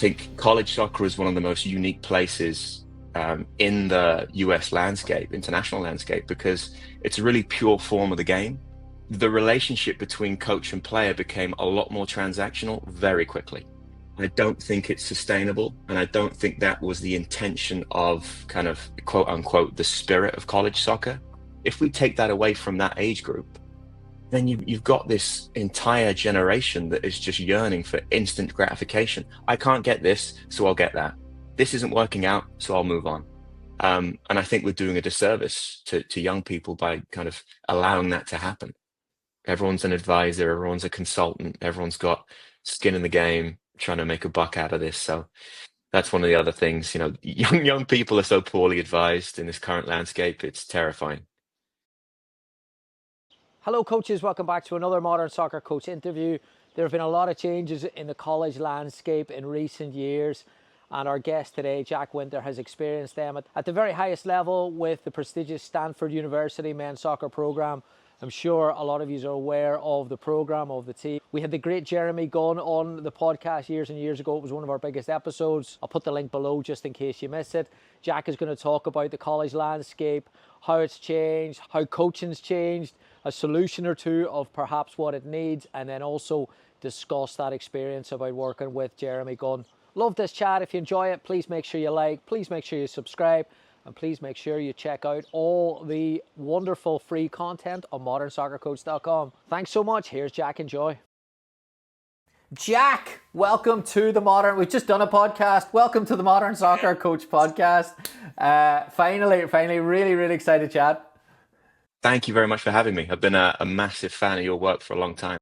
think college soccer is one of the most unique places in the US landscape, international landscape, because it's a really pure form of the game. The relationship between coach and player became a lot more transactional very quickly. I don't think it's sustainable, and I don't think that was the intention of kind of quote unquote the spirit of college soccer. If we take that away from that age group, then you've got this entire generation that is just yearning for instant gratification. I can't get this, so I'll get that. This isn't working out, so I'll move on. And I think we're doing a disservice to young people by kind of allowing that to happen. Everyone's an advisor, everyone's a consultant, everyone's got skin in the game, trying to make a buck out of this. So that's one of the other things, young people are so poorly advised in this current landscape. It's terrifying. Hello coaches, welcome back to another Modern Soccer Coach interview. There have been a lot of changes in the college landscape in recent years, and our guest today, Jack Winter, has experienced them at the very highest level with the prestigious Stanford University men's soccer program. I'm sure a lot of you are aware of the program, of the team. We had the great Jeremy Gunn on the podcast years and years ago. It was one of our biggest episodes. I'll put the link below just in case you missed it. Jack is going to talk about the college landscape, how it's changed, how coaching's changed, a solution or two of perhaps what it needs, and then also discuss that experience about working with Jeremy Gunn. Love this chat. If you enjoy it, please make sure you like, please make sure you subscribe, and please make sure you check out all the wonderful free content on modernsoccercoach.com. Thanks so much. Here's Jack. Enjoy. Jack, welcome to the Modern... We've just done a podcast. Welcome to the Modern Soccer Coach podcast. Finally, really, really excited to chat. Thank you very much for having me. I've been a massive fan of your work for a long time.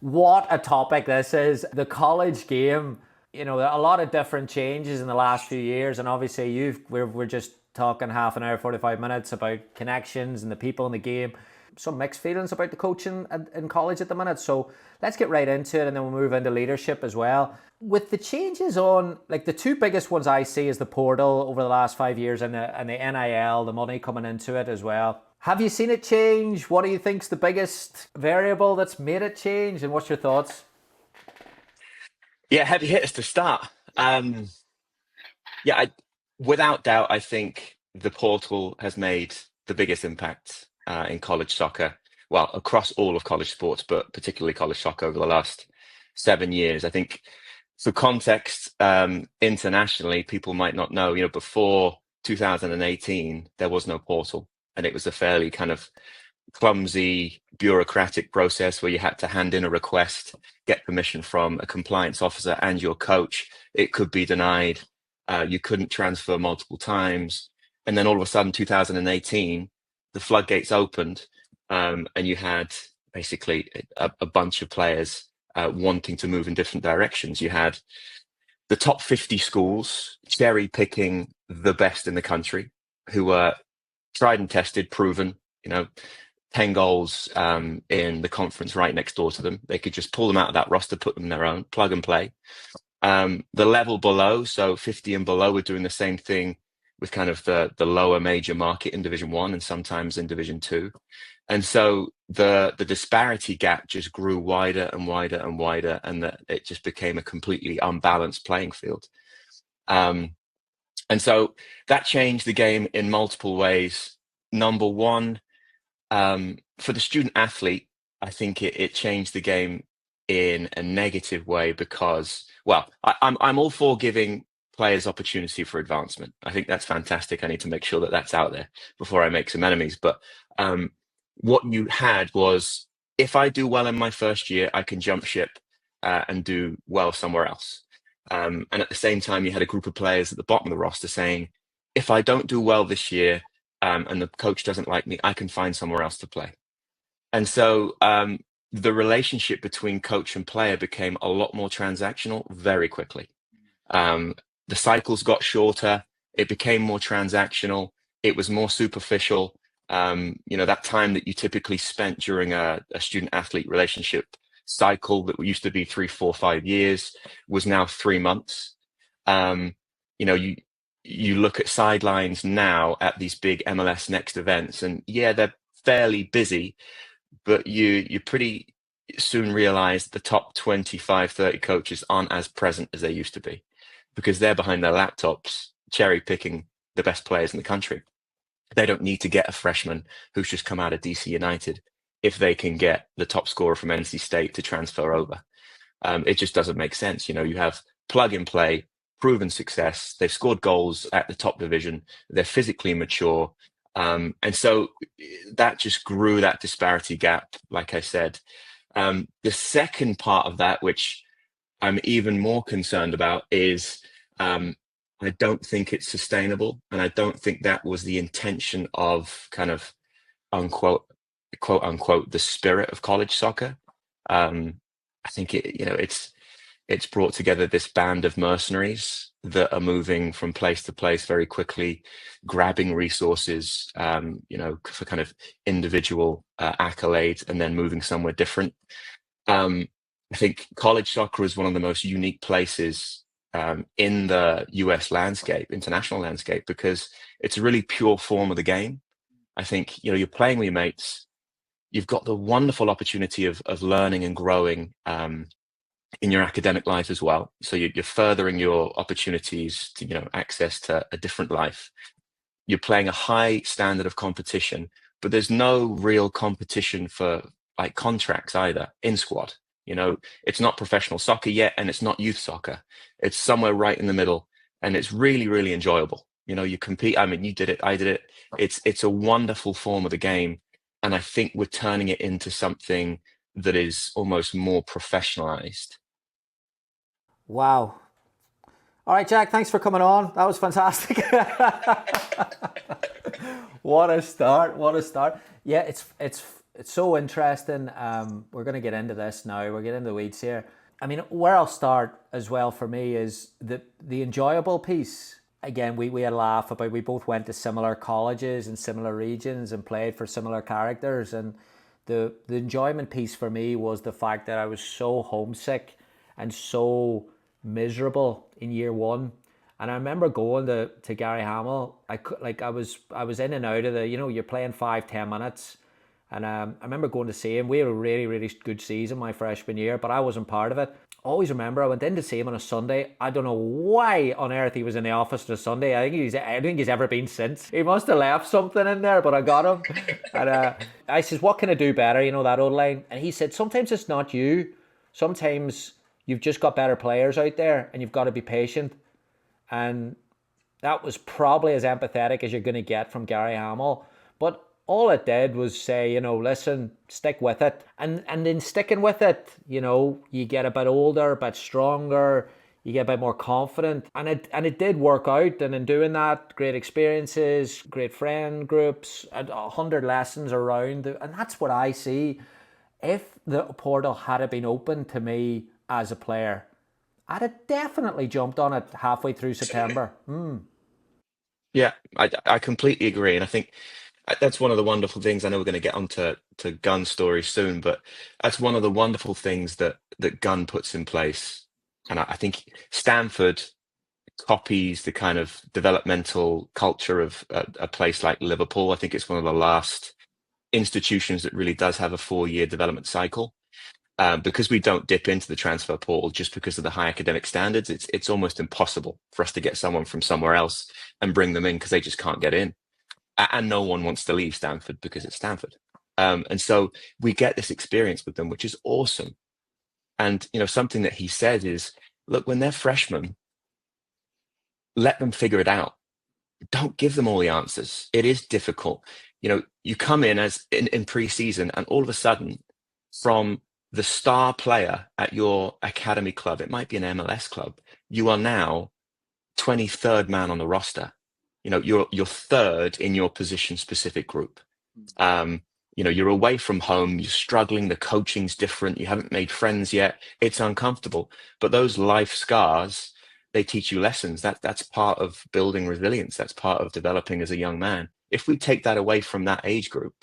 What a topic this is. The college game, a lot of different changes in the last few years, and obviously we're just talking half an hour, 45 minutes about connections and the people in the game. Some mixed feelings about the coaching in college at the minute, so let's get right into it, and then we'll move into leadership as well. With the changes on, the two biggest ones I see is the portal over the last 5 years and the NIL, the money coming into it as well. Have you seen it change? What do you think's the biggest variable that's made it change, and what's your thoughts? Yeah, heavy hitters to start. Without doubt, I think the portal has made the biggest impact in college soccer, well, across all of college sports, but particularly college soccer over the last 7 years. I think for context, internationally, people might not know, before 2018, there was no portal, and it was a fairly kind of clumsy bureaucratic process where you had to hand in a request, get permission from a compliance officer and your coach. It could be denied. You couldn't transfer multiple times. And then all of a sudden, 2018, the floodgates opened, and you had basically a bunch of players wanting to move in different directions. You had the top 50 schools cherry picking the best in the country, who were tried and tested, proven, 10 goals in the conference right next door to them. They could just pull them out of that roster, put them in their own, plug and play. The level below, so 50 and below, were doing the same thing with kind of the lower major market in Division 1 and sometimes in Division 2. And so the disparity gap just grew wider and wider and wider, and it just became a completely unbalanced playing field. And so that changed the game in multiple ways. Number one, for the student athlete, I think it changed the game in a negative way because, well, I'm all for giving players opportunity for advancement. I think that's fantastic. I need to make sure that that's out there before I make some enemies. But what you had was, if I do well in my first year, I can jump ship and do well somewhere else. And at the same time, you had a group of players at the bottom of the roster saying, if I don't do well this year and the coach doesn't like me, I can find somewhere else to play. And so the relationship between coach and player became a lot more transactional very quickly. The cycles got shorter. It became more transactional. It was more superficial. That time that you typically spent during a student-athlete relationship cycle that used to be 3, 4, 5 years was now 3 months. You look at sidelines now at these big MLS Next events, and yeah, they're fairly busy, but you're pretty soon realized the top 25, 30 coaches aren't as present as they used to be because they're behind their laptops, cherry picking the best players in the country. They don't need to get a freshman who's just come out of DC United if they can get the top scorer from NC State to transfer over. It just doesn't make sense. You have plug and play, proven success. They've scored goals at the top division. They're physically mature. And so that just grew that disparity gap, like I said. The second part of that, which I'm even more concerned about, is I don't think it's sustainable. And I don't think that was the intention of kind of unquote, quote unquote, the spirit of college soccer. I think it's brought together this band of mercenaries that are moving from place to place very quickly, grabbing resources, for kind of individual accolades, and then moving somewhere different. I think college soccer is one of the most unique places in the US landscape, international landscape, because it's a really pure form of the game. I think, you're playing with your mates. You've got the wonderful opportunity of learning and growing in your academic life as well. So you're furthering your opportunities to, access to a different life. You're playing a high standard of competition, but there's no real competition for like contracts either in squad. It's not professional soccer yet, and it's not youth soccer. It's somewhere right in the middle, and it's really, really enjoyable. You compete. I mean, you did it, I did it. It's a wonderful form of the game, and I think we're turning it into something that is almost more professionalized. Wow. All right, Jack, thanks for coming on. That was fantastic. What a start. What a start. Yeah, it's so interesting. We're going to get into this now. We're getting into the weeds here. I mean, where I'll start as well for me is the enjoyable piece. Again, we had a laugh about, we both went to similar colleges in similar regions and played for similar characters. And the enjoyment piece for me was the fact that I was so homesick and so miserable in year one. And I remember going to Gary Hamel. I was in and out of the, you're playing 5-10 minutes. And I remember going to see him. We had a really, really good season my freshman year, but I wasn't part of it. Always remember I went in to see him on a Sunday. I don't know why on earth he was in the office on a Sunday. I don't think he's ever been since. He must have left something in there, but I got him. And I says, what can I do better? That old line. And he said, sometimes it's not you. Sometimes you've just got better players out there and you've got to be patient. And that was probably as empathetic as you're going to get from Gary Hamel. But all it did was say, listen, stick with it. And in sticking with it, you get a bit older, a bit stronger, you get a bit more confident. And it did work out. And in doing that, great experiences, great friend groups, 100 lessons around. And that's what I see. If the portal had been open to me as a player, I'd have definitely jumped on it halfway through September. Yeah, I completely agree. And I think that's one of the wonderful things. I know we're going to get onto Gunn's story soon, but that's one of the wonderful things that Gunn puts in place. And I think Stanford copies the kind of developmental culture of a place like Liverpool. I think it's one of the last institutions that really does have a 4-year development cycle. Because we don't dip into the transfer portal just because of the high academic standards, it's almost impossible for us to get someone from somewhere else and bring them in because they just can't get in. And no one wants to leave Stanford because it's Stanford. And so we get this experience with them, which is awesome. And, something that he said is, look, when they're freshmen, let them figure it out. Don't give them all the answers. It is difficult. You come in in pre-season, and all of a sudden, from the star player at your academy club, it might be an MLS club, you are now 23rd man on the roster. You're third in your position specific group. You're away from home, you're struggling, the coaching's different, you haven't made friends yet, it's uncomfortable. But those life scars, they teach you lessons. That's part of building resilience. That's part of developing as a young man. If we take that away from that age group,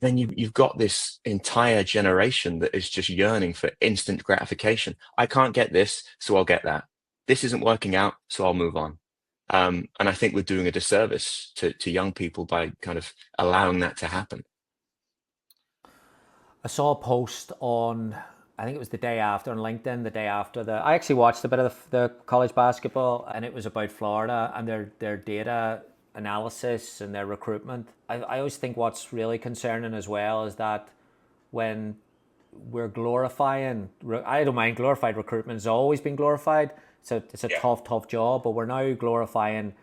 then you've got this entire generation that is just yearning for instant gratification. I can't get this, so I'll get that. This isn't working out, so I'll move on. And I think we're doing a disservice to young people by kind of allowing that to happen. I saw a post on, I think it was the day after on LinkedIn, the day after I actually watched a bit of the college basketball, and it was about Florida and their data analysis and their recruitment. I always think what's really concerning as well is that when we're glorifying, I don't mind glorified recruitment, it's always been glorified. It's a Yeah. tough job, but we're now glorifying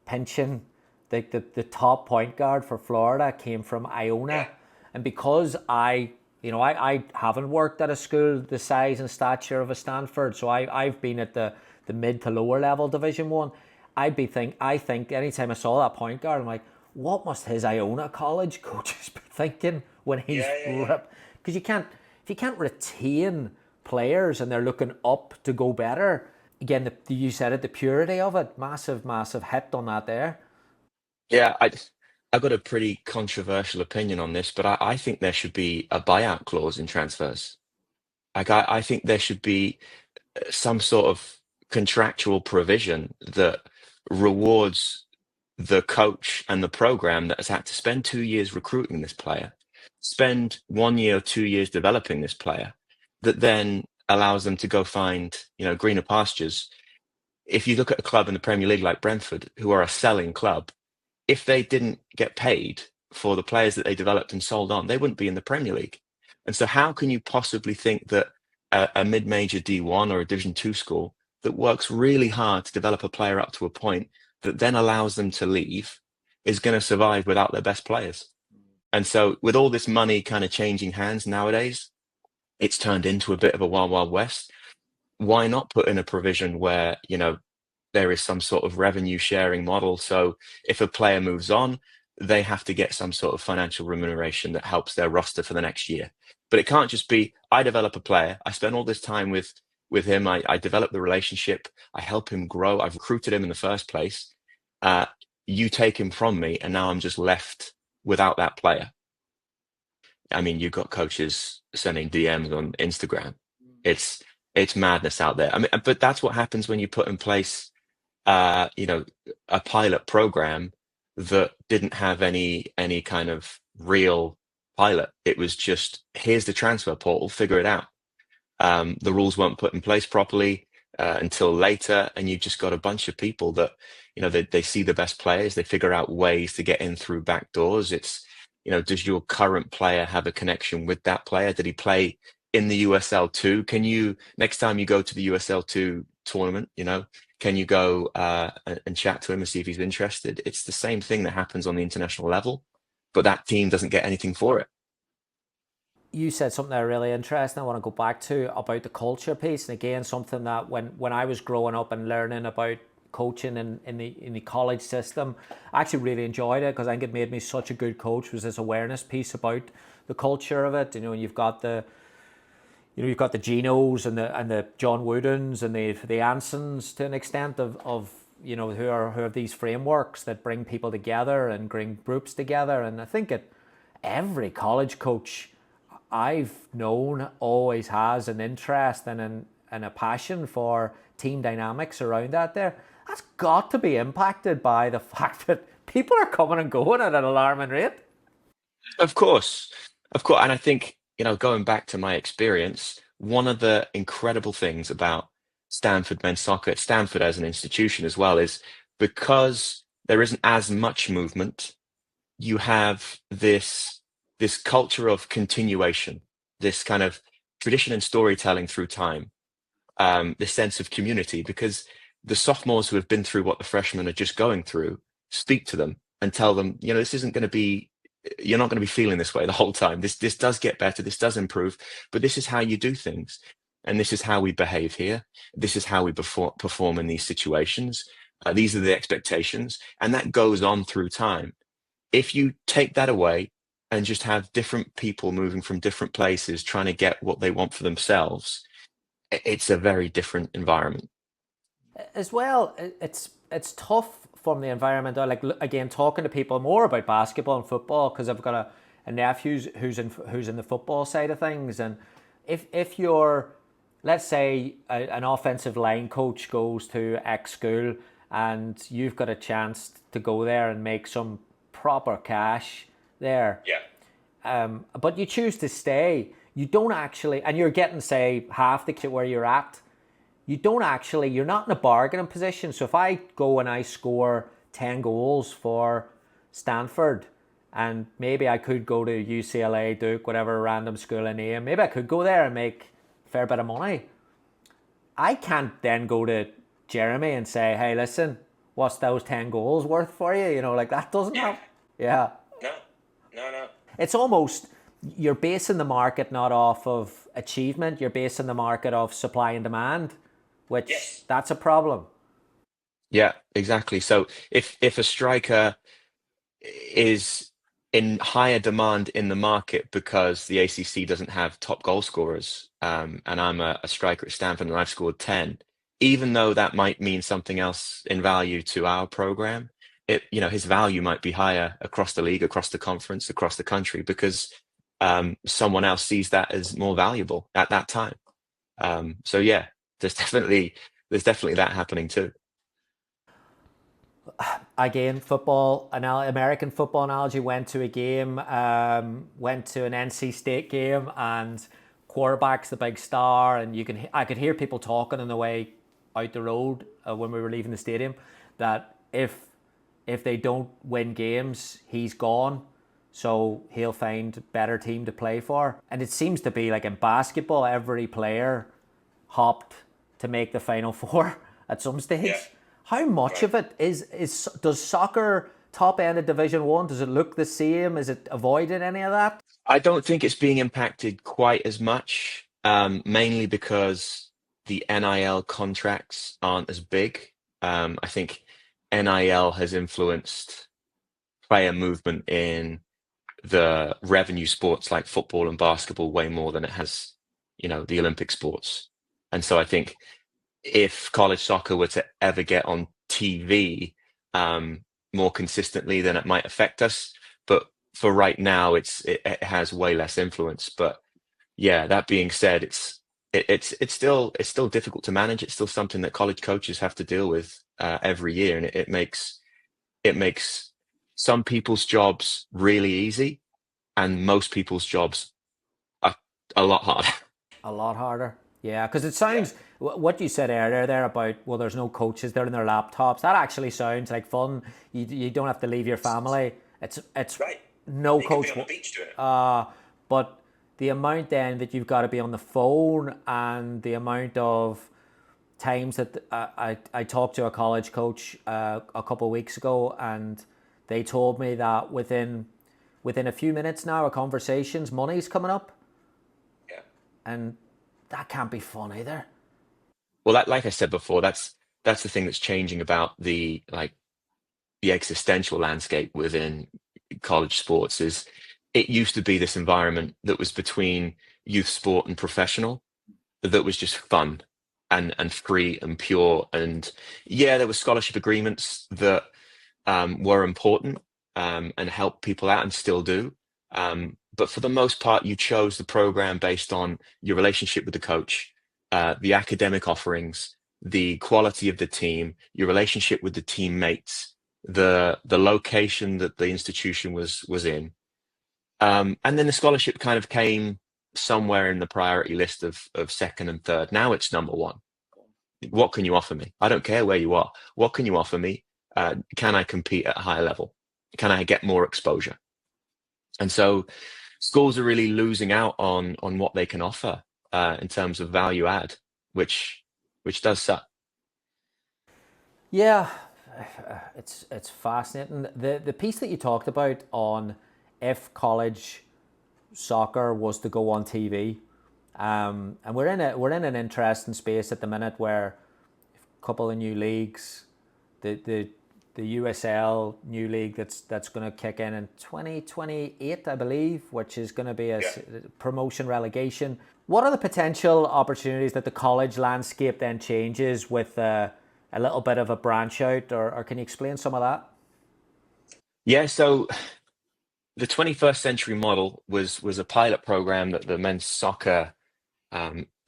pinching. The top point guard for Florida came from Yeah. Iona. And because I haven't worked at a school the size and stature of a Stanford, so I've been at the mid to lower level Division One. I think anytime I saw that point guard, I'm like, what must his Iona college coaches be thinking when he's Yeah. Yeah. Yeah. ripped? Because if you can't retain players and they're looking up to go better, again, you said it, the purity of it, massive hit on that there. Yeah, I got a pretty controversial opinion on this, but I think there should be a buyout clause in transfers. Like I think there should be some sort of contractual provision that rewards the coach and the program that has had to spend 2 years recruiting this player, spend 1 year or 2 years developing this player, that then allows them to go find, greener pastures. If you look at a club in the Premier League like Brentford, who are a selling club, if they didn't get paid for the players that they developed and sold on, they wouldn't be in the Premier League. And so, how can you possibly think that a mid-major D1 or a Division Two school that works really hard to develop a player up to a point that then allows them to leave is going to survive without their best players? And so, with all this money kind of changing hands nowadays, it's turned into a bit of a wild, wild west. Why not put in a provision where, there is some sort of revenue sharing model. So if a player moves on, they have to get some sort of financial remuneration that helps their roster for the next year. But it can't just be, I develop a player, I spend all this time with him, I develop the relationship, I help him grow, I've recruited him in the first place. Uh, you take him from me, and now I'm just left without that player. I mean, you've got coaches sending DMs on Instagram. It's it's madness out there. I mean, but that's what happens when you put in place uh, you know, a pilot program that didn't have any kind of real pilot. It was just, here's the transfer portal, figure it out. The rules weren't put in place properly until later, and you've just got a bunch of people that, they see the best players, they figure out ways to get in through back doors. It's, does your current player have a connection with that player? Did he play in the USL2? Can you, next time you go to the USL2 tournament, can you go and chat to him and see if he's interested? It's the same thing that happens on the international level, but that team doesn't get anything for it. You said something that really interesting I want to go back to about the culture piece. And again, something that when I was growing up and learning about coaching in the college system, I actually really enjoyed it because I think it made me such a good coach, was this awareness piece about the culture of it. And you've got the Genos and the John Woodens and the Ansons to an extent of who have these frameworks that bring people together and bring groups together. And I think every college coach I've known always has an interest and a passion for team dynamics around that there. That's got to be impacted by the fact that people are coming and going at an alarming rate. Of course, of course. And I think, going back to my experience, one of the incredible things about Stanford men's soccer, Stanford as an institution as well, is because there isn't as much movement, you have this culture of continuation, this kind of tradition and storytelling through time, this sense of community, because the sophomores who have been through what the freshmen are just going through speak to them and tell them, this isn't going to be, you're not going to be feeling this way the whole time. This does get better, this does improve, but this is how you do things, and this is how we behave here. This is how we perform in these situations. These are the expectations, and that goes on through time. If you take that away and just have different people moving from different places trying to get what they want for themselves, it's a very different environment. As well, it's tough from the environment. I like, again, talking to people more about basketball and football because I've got a nephew who's in the football side of things. And if you're, let's say, an offensive line coach goes to X school and you've got a chance to go there and make some proper cash there, Yeah. but you choose to stay. You don't actually, and you're getting, say, half the kit where you're at. You don't actually, you're not in a bargaining position. So if I go and I score 10 goals for Stanford, and maybe I could go to UCLA, Duke, whatever random school I name, maybe I could go there and make a fair bit of money. I can't then go to Jeremy and say, hey, listen, what's those 10 goals worth for you? You know, like that doesn't Yeah. happen. Yeah. No. No. No. It's almost, you're basing the market not off of achievement, you're basing the market off supply and demand, which Yes. that's a problem. Yeah, exactly. So if a striker is in higher demand in the market because the ACC doesn't have top goal scorers, and I'm a striker at Stanford and I've scored 10, even though that might mean something else in value to our program, his value might be higher across the league, across the conference, across the country, because someone else sees that as more valuable at that time. So yeah, there's definitely that happening too. Again, American football analogy, went to a game, went to an NC State game, and quarterback's the big star, and I could hear people talking on the way out the road when we were leaving the stadium that if they don't win games, he's gone. So he'll find a better team to play for. And it seems to be like in basketball, every player hopped to make the final four at some stage. Yeah. How much Right. of it is does soccer top end of Division One? Does it look the same? Is it avoiding any of that? I don't think it's being impacted quite as much, mainly because the NIL contracts aren't as big. I think NIL has influenced player movement in the revenue sports like football and basketball way more than it has, the Olympic sports. And so I think if college soccer were to ever get on TV more consistently, then it might affect us. But for right now, it has way less influence. But yeah, that being said, it's still difficult to manage. It's still something that college coaches have to deal with every year, and it makes some people's jobs really easy, and most people's jobs are a lot harder. A lot harder. Yeah, because it Yeah. sounds what you said earlier there about, well, there's no coaches, they're in their laptops. That actually sounds like fun. You don't have to leave your family. It's Right. no You could be coach. on the beach doing it. But the amount then that you've got to be on the phone, and the amount of times that I talked to a college coach a couple of weeks ago, and they told me that within a few minutes now of conversations, money's coming up, Yeah. and that can't be fun either. Well, like I said before, that's the thing that's changing about the existential landscape within college sports. Is it used to be this environment that was between youth sport and professional, that was just fun and free and pure. And yeah, there were scholarship agreements that were important and helped people out and still do. But for the most part, you chose the program based on your relationship with the coach, the academic offerings, the quality of the team, your relationship with the teammates, the location that the institution was in, and then the scholarship kind of came somewhere in the priority list of second and third. Now it's number one. What can you offer me? I don't care where you are. What can you offer me? Can I compete at a higher level? Can I get more exposure? And so schools are really losing out on what they can offer in terms of value add, which does suck. Yeah, it's fascinating. The piece that you talked about on if college soccer was to go on TV, and we're in an interesting space at the minute where a couple of new leagues, the USL new league that's going to kick in 2028, I believe, which is going to be a Yeah. promotion relegation. What are the potential opportunities that the college landscape then changes with a little bit of a branch out, or can you explain some of that? Yeah, so the 21st century model was a pilot program that the men's soccer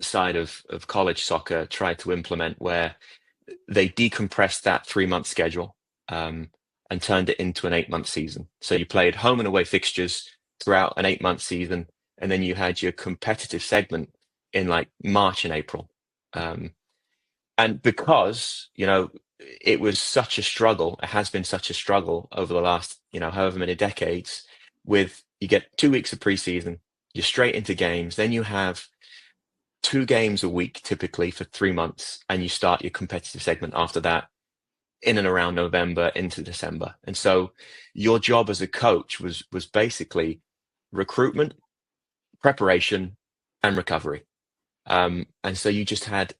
side of college soccer tried to implement, where they decompressed that 3 month schedule, and turned it into an 8 month season. So you played home and away fixtures throughout an 8-month season, and then you had your competitive segment in like March and April. And because, it was such a struggle, it has been such a struggle over the last, however many decades, with you get 2 weeks of preseason, you're straight into games, then you have 2 games a week typically for 3 months, and you start your competitive segment after that in and around November into December. And so your job as a coach was basically recruitment, preparation, and recovery. And so you just had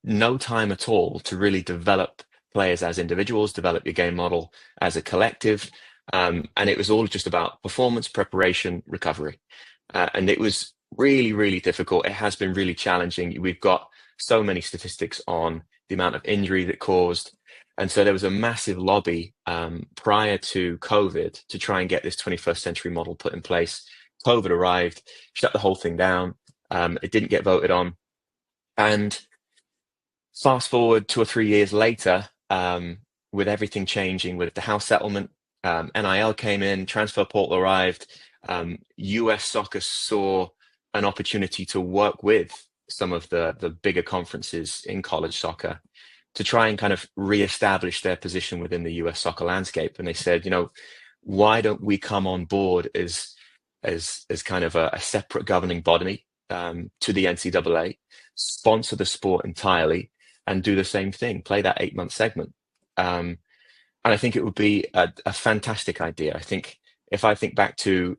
no time at all to really develop players as individuals, develop your game model as a collective. And it was all just about performance, preparation, recovery. And it was really, really difficult. It has been really challenging. We've got so many statistics on the amount of injury that caused. And so there was a massive lobby prior to COVID to try and get this 21st century model put in place. COVID arrived, shut the whole thing down. It didn't get voted on. And fast forward 2 or 3 years later, with everything changing, with the house settlement, NIL came in, transfer portal arrived, US soccer saw an opportunity to work with some of the bigger conferences in college soccer to try and kind of reestablish their position within the US soccer landscape. And they said, why don't we come on board as kind of a separate governing body to the NCAA, sponsor the sport entirely, and do the same thing, play that 8-month segment. And I think it would be a fantastic idea. I think if I think back to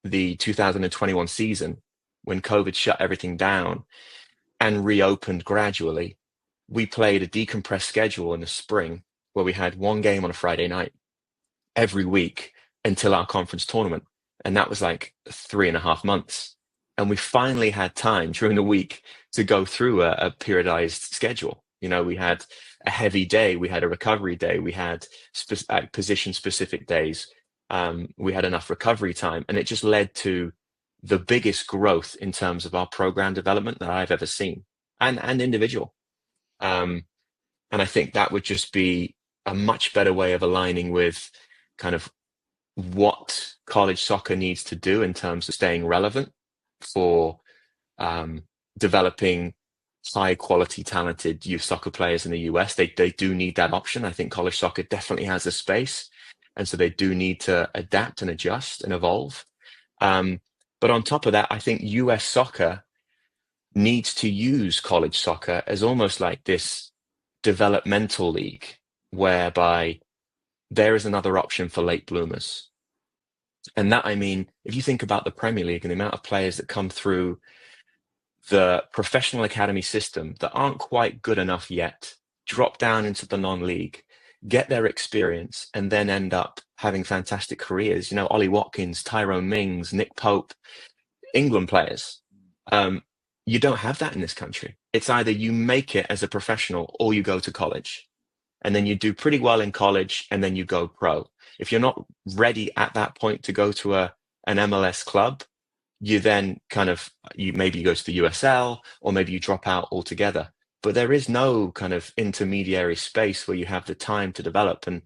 the 2021 season, when COVID shut everything down and reopened gradually, we played a decompressed schedule in the spring where we had one game on a Friday night every week until our conference tournament. And that was like 3.5 months. And we finally had time during the week to go through a periodized schedule. We had a heavy day, we had a recovery day, we had position specific days. We had enough recovery time, and it just led to the biggest growth in terms of our program development that I've ever seen, and individual. And I think that would just be a much better way of aligning with kind of what college soccer needs to do in terms of staying relevant for developing high quality, talented youth soccer players in the US. They do need that option. I think college soccer definitely has a space. And so they do need to adapt and adjust and evolve. But on top of that, I think US soccer needs to use college soccer as almost like this developmental league, whereby there is another option for late bloomers. And that, I mean, if you think about the Premier League and the amount of players that come through the professional academy system that aren't quite good enough yet, drop down into the non-league, get their experience, and then end up having fantastic careers. Ollie Watkins, Tyrone Mings, Nick Pope, England players. You don't have that in this country. It's either you make it as a professional or you go to college. And then you do pretty well in college and then you go pro. If you're not ready at that point to go to an MLS club, you then maybe you go to the USL, or maybe you drop out altogether. But there is no kind of intermediary space where you have the time to develop. And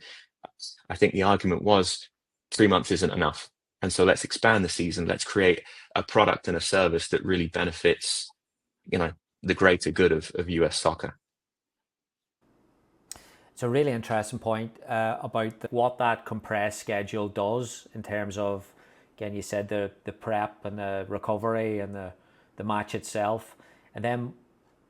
I think the argument was 3 months isn't enough. And so let's expand the season. Let's create a product and a service that really benefits, the greater good of US soccer. It's a really interesting point about what that compressed schedule does in terms of, again, you said the prep and the recovery and the match itself. And then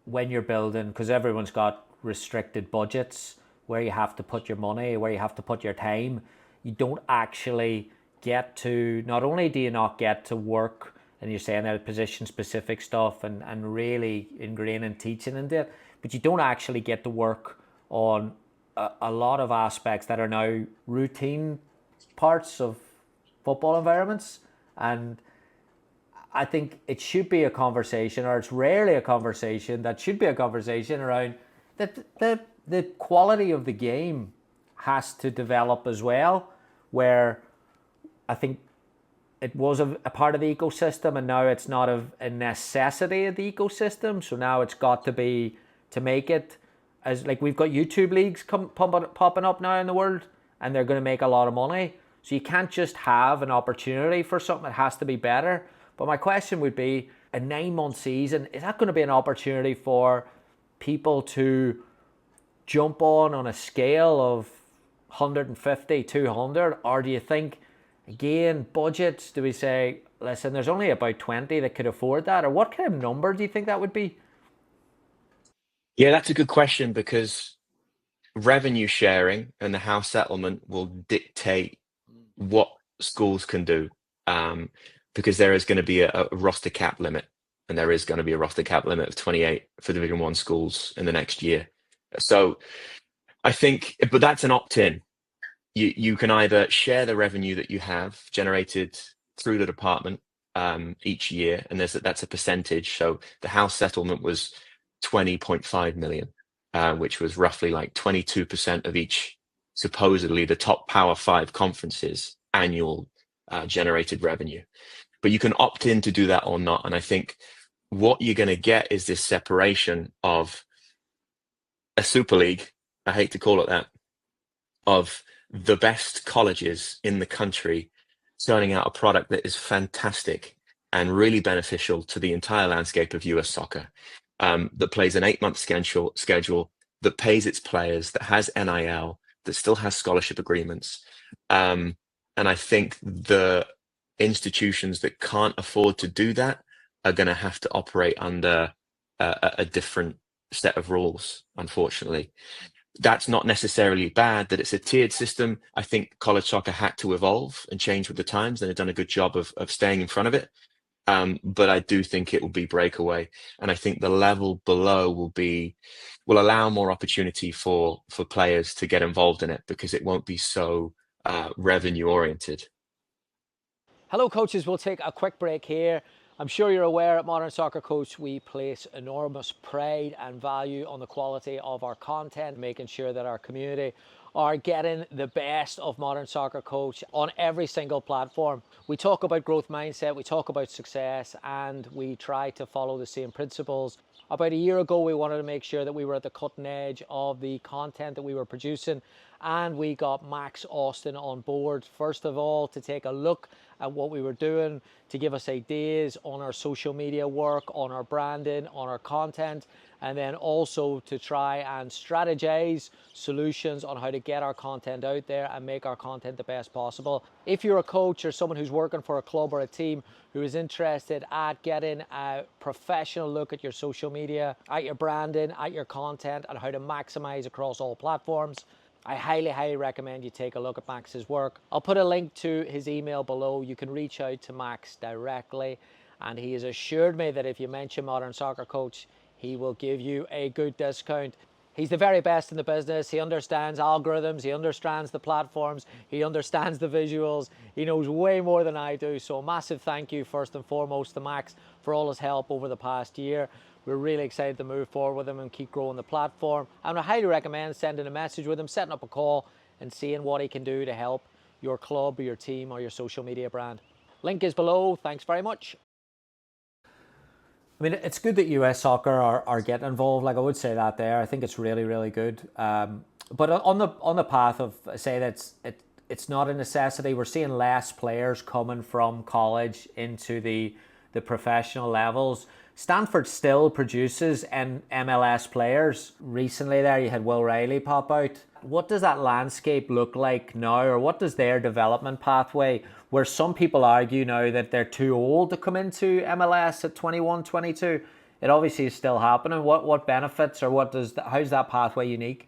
when you're building, because everyone's got restricted budgets, where you have to put your money, where you have to put your time, you don't actually get to, not only do you not get to work, and you're saying that position specific stuff and really ingraining teaching into it, but you don't actually get to work on a lot of aspects that are now routine parts of football environments. And I think it should be a conversation, or it's rarely a conversation, that should be a conversation around that the quality of the game has to develop as well, where I think it was a part of the ecosystem, and now it's not a necessity of the ecosystem. So now it's got to be, to make it, as like we've got YouTube leagues popping up now in the world, and they're going to make a lot of money. So you can't just have an opportunity for something, it has to be better. But my question would be, a 9-month season, is that going to be an opportunity for people to jump on a scale of 150, 200? Or do you think, again, budgets, do we say, listen, there's only about 20 that could afford that? Or what kind of number do you think that would be? Yeah, that's a good question because revenue sharing and the house settlement will dictate what schools can do, because there is going to be a roster cap limit, and there is going to be a roster cap limit of 28 for Division One schools in the next year. So I think, but that's an opt-in. You can either share the revenue that you have generated through the department each year, and that's a percentage. So the house settlement was 20.5 million, which was roughly like 22% of each, supposedly the top Power Five conferences annual generated revenue. But you can opt in to do that or not. And I think what you're going to get is this separation of a super league. I hate to call it that, of the best colleges in the country turning out a product that is fantastic and really beneficial to the entire landscape of US soccer, that plays an 8-month schedule, that pays its players, that has NIL, that still has scholarship agreements. And I think the institutions that can't afford to do that are going to have to operate under a different set of rules, unfortunately. That's not necessarily bad that it's a tiered system. I think college soccer had to evolve and change with the times, and they've done a good job of staying in front of it. But I do think it will be breakaway, and I think the level below will allow more opportunity for players to get involved in it because it won't be so revenue oriented. Hello, coaches. We'll take a quick break here. I'm sure you're aware at Modern Soccer Coach, we place enormous pride and value on the quality of our content, making sure that our community are getting the best of Modern Soccer Coach on every single platform. We talk about growth mindset, we talk about success, and we try to follow the same principles. About a year ago, we wanted to make sure that we were at the cutting edge of the content that we were producing, and we got Max Austin on board, first of all, to take a look at what we were doing, to give us ideas on our social media work, on our branding, on our content, and then also to try and strategize solutions on how to get our content out there and make our content the best possible. If you're a coach or someone who's working for a club or a team who is interested at getting a professional look at your social media, at your branding, at your content, and how to maximize across all platforms, I highly recommend you take a look at Max's work. I'll put a link to his email below. You can reach out to Max directly, and he has assured me that if you mention Modern Soccer Coach, he will give you a good discount. He's the very best in the business. He understands algorithms, he understands the platforms, he understands the visuals. He knows way more than I do. So a massive thank you first and foremost to Max for all his help over the past year. We're really excited to move forward with him and keep growing the platform. And I highly recommend sending a message with him, setting up a call and seeing what he can do to help your club or your team or your social media brand. Link is below. Thanks very much. I mean, it's good that US soccer are getting involved. Like, I would say that there. I think it's really good. But on the path of, say, it's not a necessity. We're seeing less players coming from college into the professional levels. Stanford still produces MLS players. Recently there you had Will Riley pop out. What does that landscape look like now, or what does their development pathway, where some people argue now that they're too old to come into MLS at 21, 22? It obviously is still happening. What benefits, or how's that pathway unique?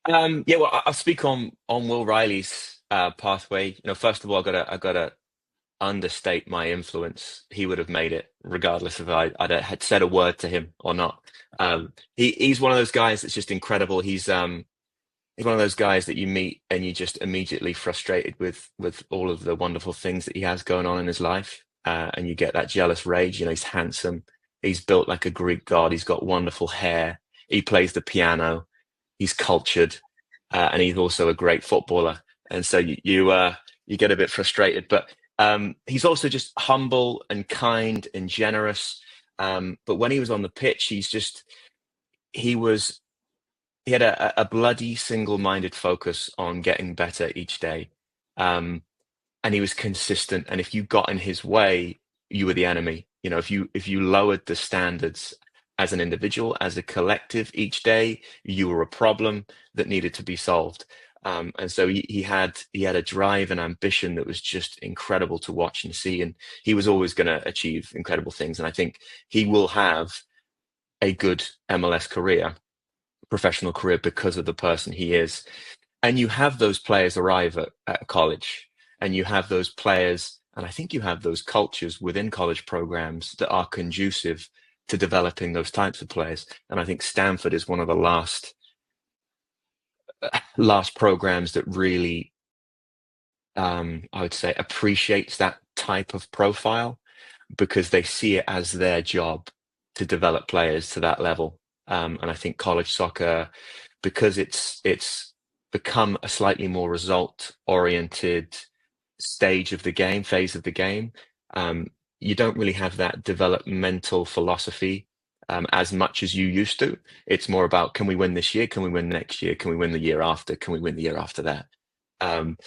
Yeah, well, I'll speak on Will Riley's pathway. First of all, I gotta understate my influence. He would have made it regardless if I'd had said a word to him or not. He's one of those guys that's just incredible. He's one of those guys that you meet and you just immediately frustrated with all of the wonderful things that he has going on in his life, and you get that jealous rage. He's handsome. He's built like a Greek god. He's got wonderful hair. He plays the piano. He's cultured, and he's also a great footballer. And so you get a bit frustrated, but he's also just humble and kind and generous. But when he was on the pitch, he was he had a bloody single-minded focus on getting better each day. And he was consistent. And if you got in his way, you were the enemy. You know, if you lowered the standards as an individual, as a collective each day, you were a problem that needed to be solved. And so he had a drive and ambition that was just incredible to watch and see. And he was always going to achieve incredible things. And I think he will have a good MLS career, professional career, because of the person he is. And you have those players arrive at college, and you have those players, and I think you have those cultures within college programs that are conducive to developing those types of players. And I think Stanford is one of the last programs that really, I would say, appreciates that type of profile, because they see it as their job to develop players to that level. And I think college soccer, because it's become a slightly more result-oriented phase of the game, you don't really have that developmental philosophy as much as you used to. It's more about, can we win this year? Can we win next year? Can we win the year after? Can we win the year after that? Um,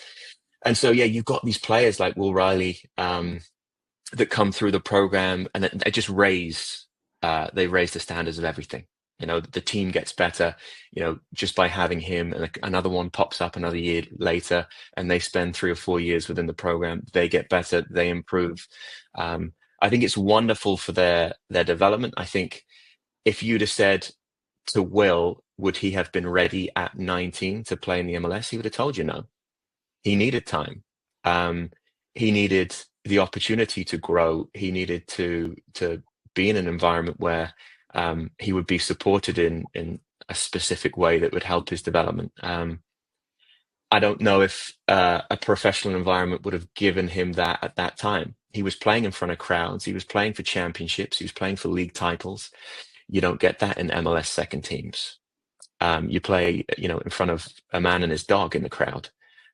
and so, yeah, you've got these players like Will Riley, that come through the program, and they just raise the standards of everything. You know, the team gets better, you know, just by having him, and another one pops up another year later, and they spend 3 or 4 years within the program. They get better, they improve. I think it's wonderful for their development. I think if you'd have said to Will, would he have been ready at 19 to play in the MLS? He would have told you no. He needed time. He needed the opportunity to grow. He needed to be in an environment where he would be supported in a specific way that would help his development. I don't know if a professional environment would have given him that at that time. He was playing in front of crowds. He was playing for championships. He was playing for league titles. You don't get that in MLS second teams. You play, you know, in front of a man and his dog in the crowd.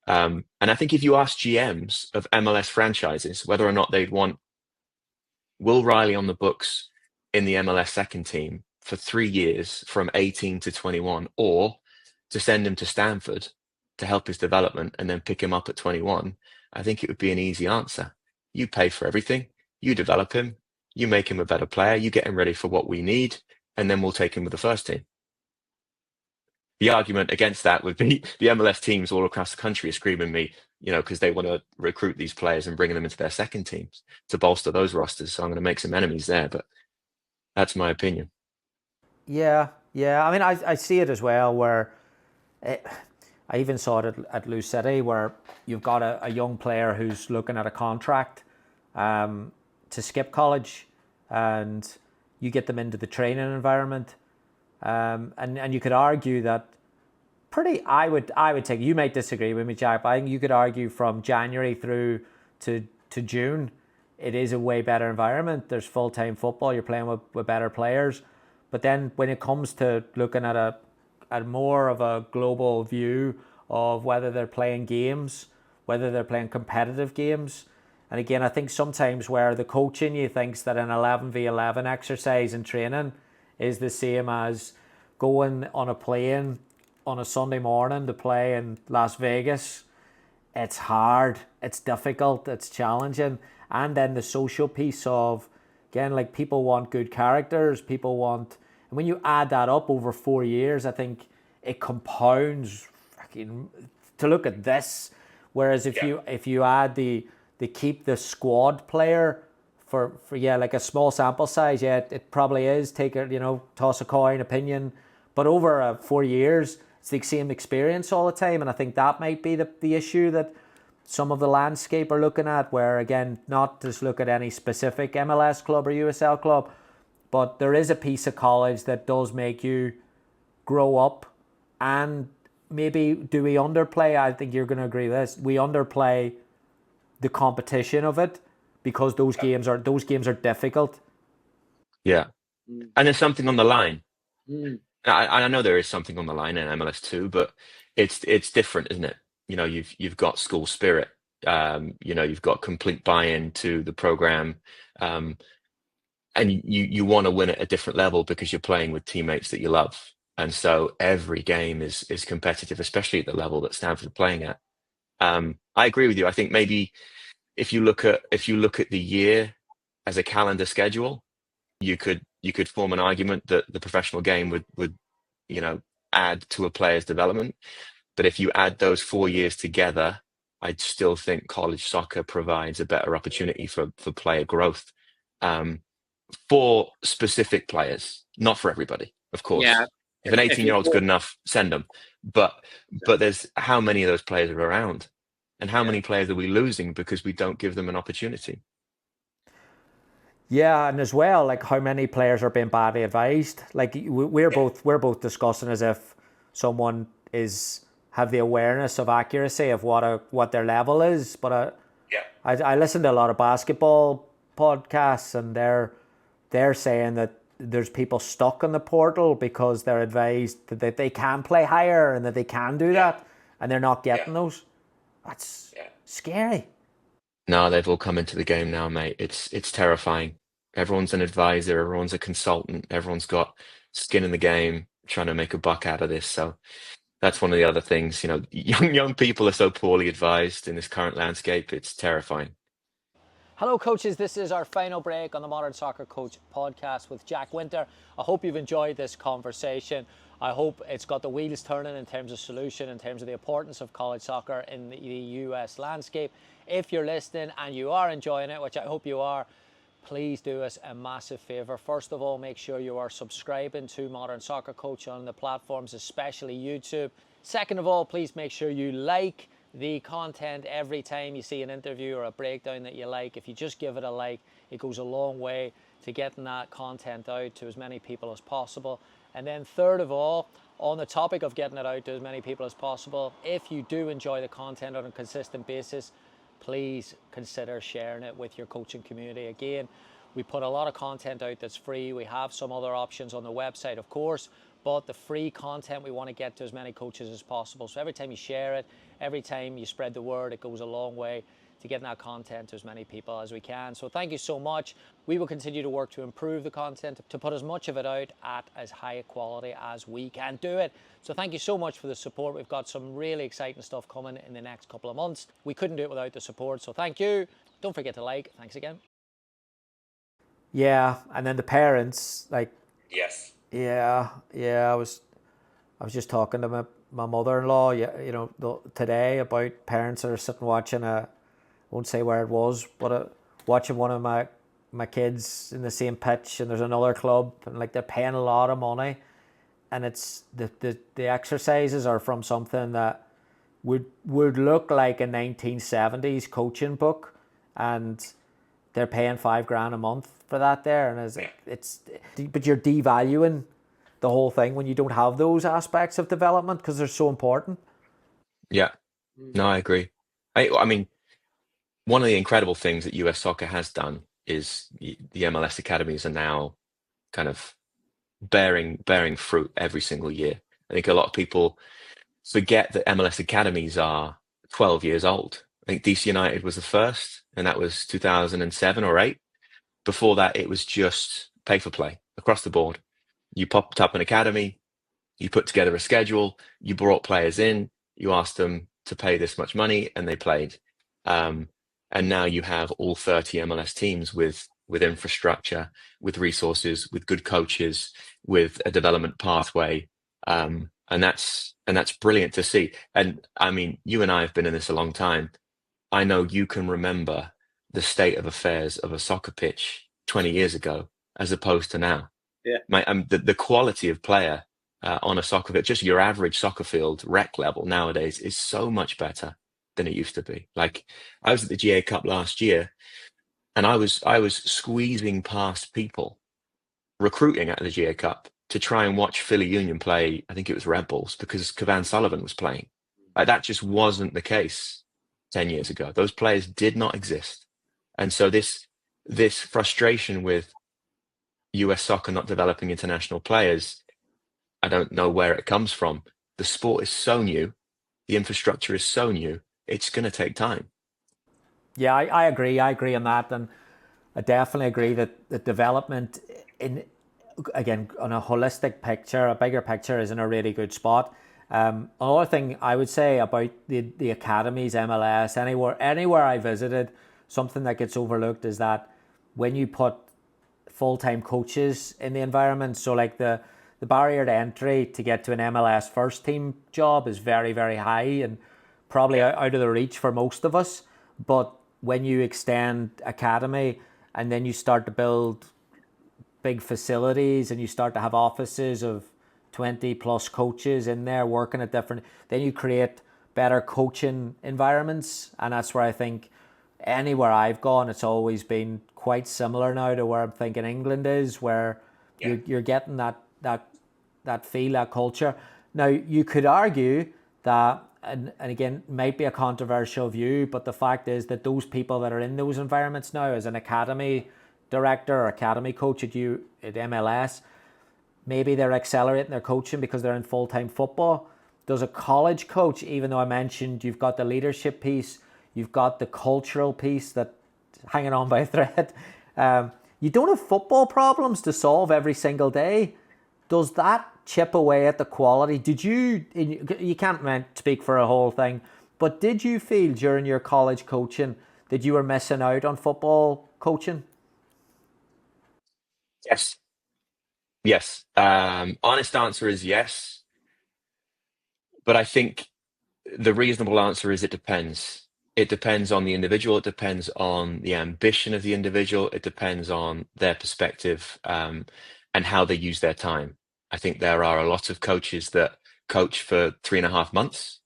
And I think if you ask GMs of MLS franchises whether or not they'd want Will Riley on the books in the MLS second team for 3 years from 18 to 21, or to send him to Stanford to help his development and then pick him up at 21, I think it would be an easy answer. You pay for everything, you develop him, you make him a better player, you get him ready for what we need, and then we'll take him with the first team. The argument against that would be the MLS teams all across the country are screaming me, you know, because they want to recruit these players and bring them into their second teams to bolster those rosters. So I'm going to make some enemies there, but that's my opinion. Yeah, yeah. I mean, I see it as well. Where I even saw it at Lou City, where you've got a young player who's looking at a contract to skip college, and you get them into the training environment. And you could argue that I would take, you might disagree with me, Jack, but I think you could argue from January through to June, it is a way better environment. There's full-time football, you're playing with better players. But then when it comes to looking at more of a global view of whether they're playing games, whether they're playing competitive games, and again, I think sometimes where the coach in you thinks that an 11v11 exercise in training is the same as going on a plane on a Sunday morning to play in Las Vegas. It's hard, it's difficult, it's challenging. And then the social piece of, again, like, people want good characters, people want, and when you add that up over 4 years, I think it compounds to look at this. Whereas if you add the keep the squad player for like a small sample size, yeah, it probably is, take a, toss a coin, opinion, but over 4 years, it's the same experience all the time. And I think that might be the issue that some of the landscape are looking at, where, again, not just look at any specific MLS club or USL club, but there is a piece of college that does make you grow up. And maybe, do we underplay? I think you're going to agree with this. We underplay the competition of it, because those games are difficult. Yeah. And there's something on the line. I know there is something on the line in MLS too, but it's different, isn't it? You've got school spirit. You've got complete buy-in to the program, and you want to win at a different level because you're playing with teammates that you love. And so every game is competitive, especially at the level that Stanford are playing at. I agree with you. I think maybe if you look at the year as a calendar schedule, you could form an argument that the professional game would you know add to a player's development. But if you add those 4 years together, I still think college soccer provides a better opportunity for player growth, um, for specific players, not for everybody, of Yeah. course. If an If 18-year-old's you good enough, send them. But there's how many of those players are around, and how yeah. many players are we losing because we don't give them an opportunity? Yeah, and as well, like how many players are being badly advised. Like Yeah, we're both discussing as if someone is have the awareness of accuracy of what their level is. But yeah, I listen to a lot of basketball podcasts, and they're saying that there's people stuck in the portal because they're advised that they can play higher and that they can do yeah, that, and they're not yeah, getting those. That's yeah. scary. No, they've all come into the game now, mate. It's terrifying. Everyone's an advisor, everyone's a consultant, everyone's got skin in the game, trying to make a buck out of this. So that's one of the other things. Young people are so poorly advised in this current landscape. It's terrifying. Hello, coaches. This is our final break on the Modern Soccer Coach podcast with Jack Winter. I hope you've enjoyed this conversation. I hope it's got the wheels turning in terms of solution, in terms of the importance of college soccer in the US landscape. If you're listening and you are enjoying it, which I hope you are, please do us a massive favour. First of all, make sure you are subscribing to Modern Soccer Coach on the platforms, especially YouTube. Second of all, please make sure you like the content every time you see an interview or a breakdown that you like. If you just give it a like, it goes a long way to getting that content out to as many people as possible. And then third of all, on the topic of getting it out to as many people as possible, if you do enjoy the content on a consistent basis, please consider sharing it with your coaching community. Again, we put a lot of content out that's free. We have some other options on the website, of course, but the free content we want to get to as many coaches as possible. So every time you share it, every time you spread the word, it goes a long way to getting that content to as many people as we can. So thank you so much. We will continue to work to improve the content, to put as much of it out at as high a quality as we can do it. So thank you so much for the support. We've got some really exciting stuff coming in the next couple of months. We couldn't do it without the support, so thank you. Don't forget to like. Thanks again. Yeah, and then the parents, like, Yes. yeah, I was just talking to my mother-in-law, today about parents that are sitting watching won't say where it was, but watching one of my kids in the same pitch, and there's another club, and like they're paying a lot of money, and it's the exercises are from something that would look like a 1970s coaching book, and they're paying 5 grand a month for that there, and but you're devaluing the whole thing when you don't have those aspects of development because they're so important. Yeah. No, I agree. I mean, one of the incredible things that US soccer has done is the MLS academies are now kind of bearing fruit every single year. I think a lot of people forget that MLS academies are 12 years old. I think DC United was the first, and that was 2007 or 8. Before that, it was just pay for play across the board. You popped up an academy, you put together a schedule, you brought players in, you asked them to pay this much money, and they played. Um, and now you have all 30 MLS teams with infrastructure, with resources, with good coaches, with a development pathway. And that's brilliant to see. And I mean, you and I have been in this a long time. I know you can remember the state of affairs of a soccer pitch 20 years ago as opposed to now. Yeah. The quality of player on a soccer field, just your average soccer field rec level nowadays is so much better than it used to be. Like I was at the GA Cup last year, and I was squeezing past people recruiting at the GA Cup to try and watch Philly Union play. I think it was Red Bulls because Cavan Sullivan was playing. Like that just wasn't the case 10 years ago. Those players did not exist, and so this frustration with US soccer not developing international players, I don't know where it comes from. The sport is so new, the infrastructure is so new, it's going to take time. Yeah, I agree. I agree on that, and I definitely agree that the development in again, on a holistic picture, a bigger picture is in a really good spot. Another thing I would say about the academies, MLS, anywhere I visited, something that gets overlooked is that when you put full-time coaches in the environment, so like the barrier to entry to get to an MLS first team job is very, very high and probably out of the reach for most of us. But when you extend academy and then you start to build big facilities and you start to have offices of 20 plus coaches in there working at different, then you create better coaching environments. And that's where I think anywhere I've gone, it's always been quite similar now to where I'm thinking England is, where Yeah. you're getting that feel, that culture. Now, you could argue that, and again, might be a controversial view, but the fact is that those people that are in those environments now, as an academy director or academy coach at MLS, maybe they're accelerating their coaching because they're in full-time football. Does a college coach, even though I mentioned you've got the leadership piece, you've got the cultural piece that hanging on by a thread, you don't have football problems to solve every single day. Does that chip away at the quality? Did you can't speak for a whole thing, but did you feel during your college coaching that you were missing out on football coaching? Yes. Yes. Honest answer is yes. But I think the reasonable answer is it depends. It depends on the individual. It depends on the ambition of the individual. It depends on their perspective, and how they use their time. I think there are a lot of coaches that coach for 3.5 months.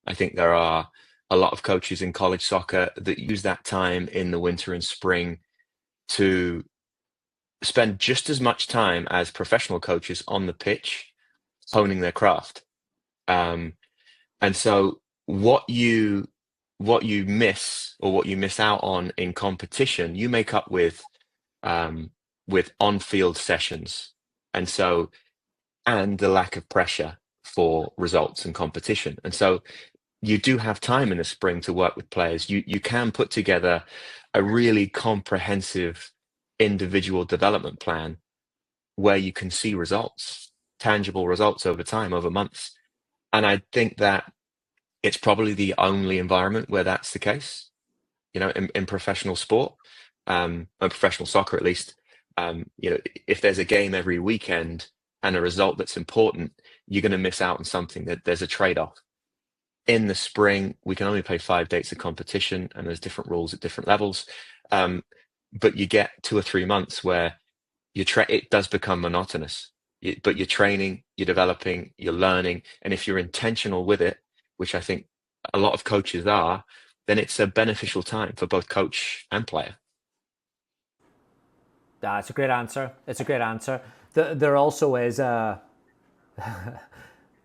I think there are a lot of coaches in college soccer that use that time in the winter and spring to spend just as much time as professional coaches on the pitch, honing their craft. Um, and so what you miss or what you miss out on in competition, you make up um, with on-field sessions, and so and the lack of pressure for results and competition. And so you do have time in the spring to work with players. You can put together a really comprehensive individual development plan where you can see results, tangible results over time, over months. And I think that it's probably the only environment where that's the case, in professional sport, or professional soccer at least. If there's a game every weekend and a result that's important, you're going to miss out on something. That there's a trade-off. In the spring, we can only play 5 dates of competition, and there's different rules at different levels. But you get 2 or 3 months where it does become monotonous. But you're training, you're developing, you're learning, and if you're intentional with it, which I think a lot of coaches are, then it's a beneficial time for both coach and player. That's a great answer. It's a great answer. There also is a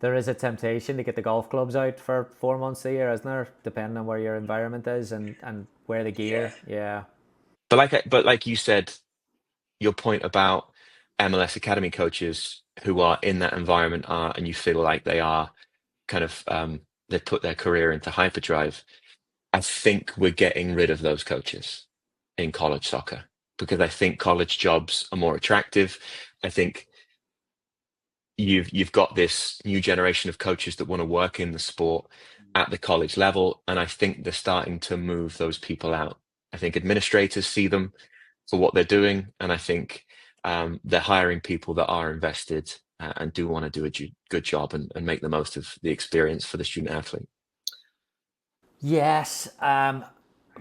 there is a temptation to get the golf clubs out for 4 months a year, isn't there? Depending on where your environment is and where the Yeah. gear. Yeah. But like you said, your point about MLS academy coaches who are in that environment and you feel like they are kind of they put their career into hyperdrive. I think we're getting rid of those coaches in college soccer because I think college jobs are more attractive. I think you've got this new generation of coaches that want to work in the sport at the college level, and I think they're starting to move those people out. I think administrators see them for what they're doing, and I think they're hiring people that are invested and do want to do a good job and make the most of the experience for the student athlete. Yes.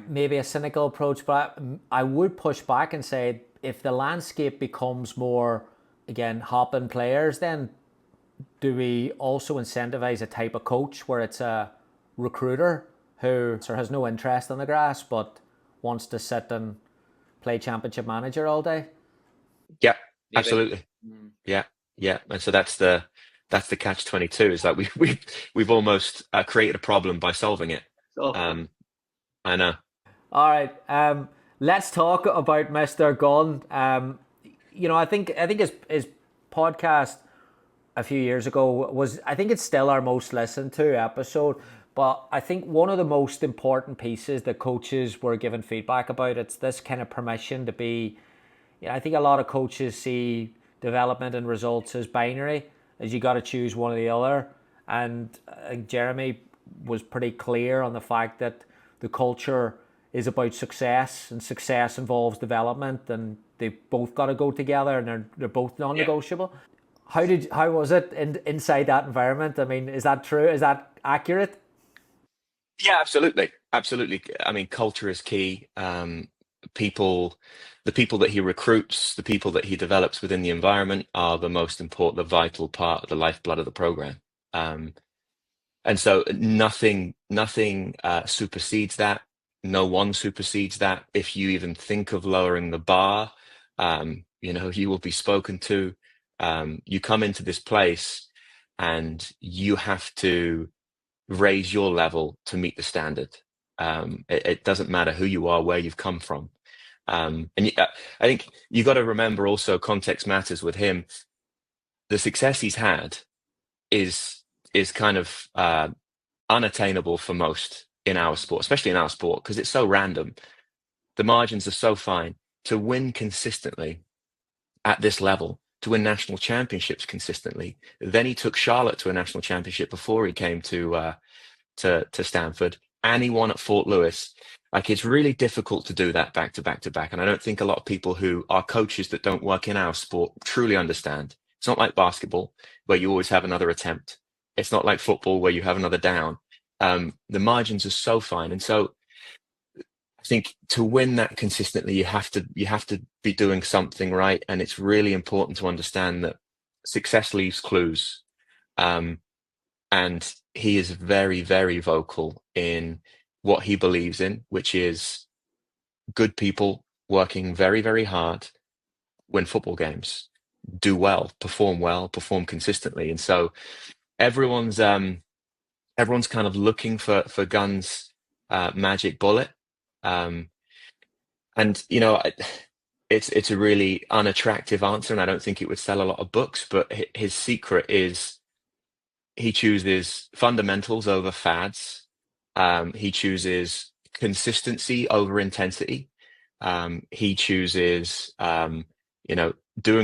Maybe a cynical approach, but I would push back and say if the landscape becomes more, again, hopping players, then do we also incentivize a type of coach where it's a recruiter who has no interest in the grass but wants to sit and play championship manager all day? Yeah, Maybe. absolutely. Yeah, yeah. And so that's the catch 22 is that we've almost created a problem by solving it. So, Um, I know. All right. Let's talk about Mr. Gunn. I think his podcast a few years ago was, I think it's still our most listened to episode, but I think one of the most important pieces that coaches were given feedback about, it's this kind of permission to be, I think a lot of coaches see development and results as binary, as you got to choose one or the other. And Jeremy was pretty clear on the fact that the culture is about success, and success involves development, and they both got to go together, and they're both Yeah. non-negotiable. How was it inside that environment? I mean, is that true? Is that accurate? Yeah, absolutely. Absolutely. I mean, culture is key. People, the people that he recruits, the people that he develops within the environment are the most important, the vital part of the lifeblood of the program. Um, and so nothing supersedes that. No one supersedes that. If you even think of lowering the bar, you will be spoken to. You come into this place and you have to raise your level to meet the standard. It doesn't matter who you are, where you've come from. I think you got to remember also context matters with him. The success he's had is kind of unattainable for most in our sport, especially in our sport, because it's so random. The margins are so fine. To win consistently at this level, to win national championships consistently. Then he took Charlotte to a national championship before he came to Stanford, and he won at Fort Lewis. Like, it's really difficult to do that back to back to back. And I don't think a lot of people who are coaches that don't work in our sport truly understand. It's not like basketball where you always have another attempt. It's not like football where you have another down. The margins are so fine. And so I think to win that consistently, you have to be doing something right. And it's really important to understand that success leaves clues. Um, and he is very, very vocal in what he believes in, which is good people working very, very hard, win football games, do well, perform consistently. And so everyone's everyone's kind of looking for Gunn's magic bullet. Um, and it's a really unattractive answer, and I don't think it would sell a lot of books. But his secret is he chooses fundamentals over fads. He chooses consistency over intensity. He chooses, doing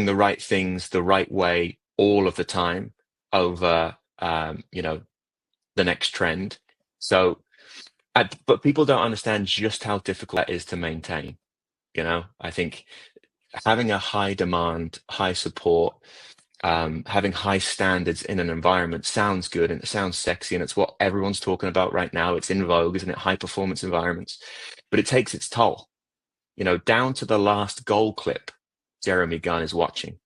the right things the right way all of the time over, the next trend. So, but people don't understand just how difficult that is to maintain. I think having a high demand, high support, having high standards in an environment sounds good and it sounds sexy, and it's what everyone's talking about right now. It's in vogue, isn't it? High performance environments, but it takes its toll. Down to the last goal clip, Jeremy Gunn is watching.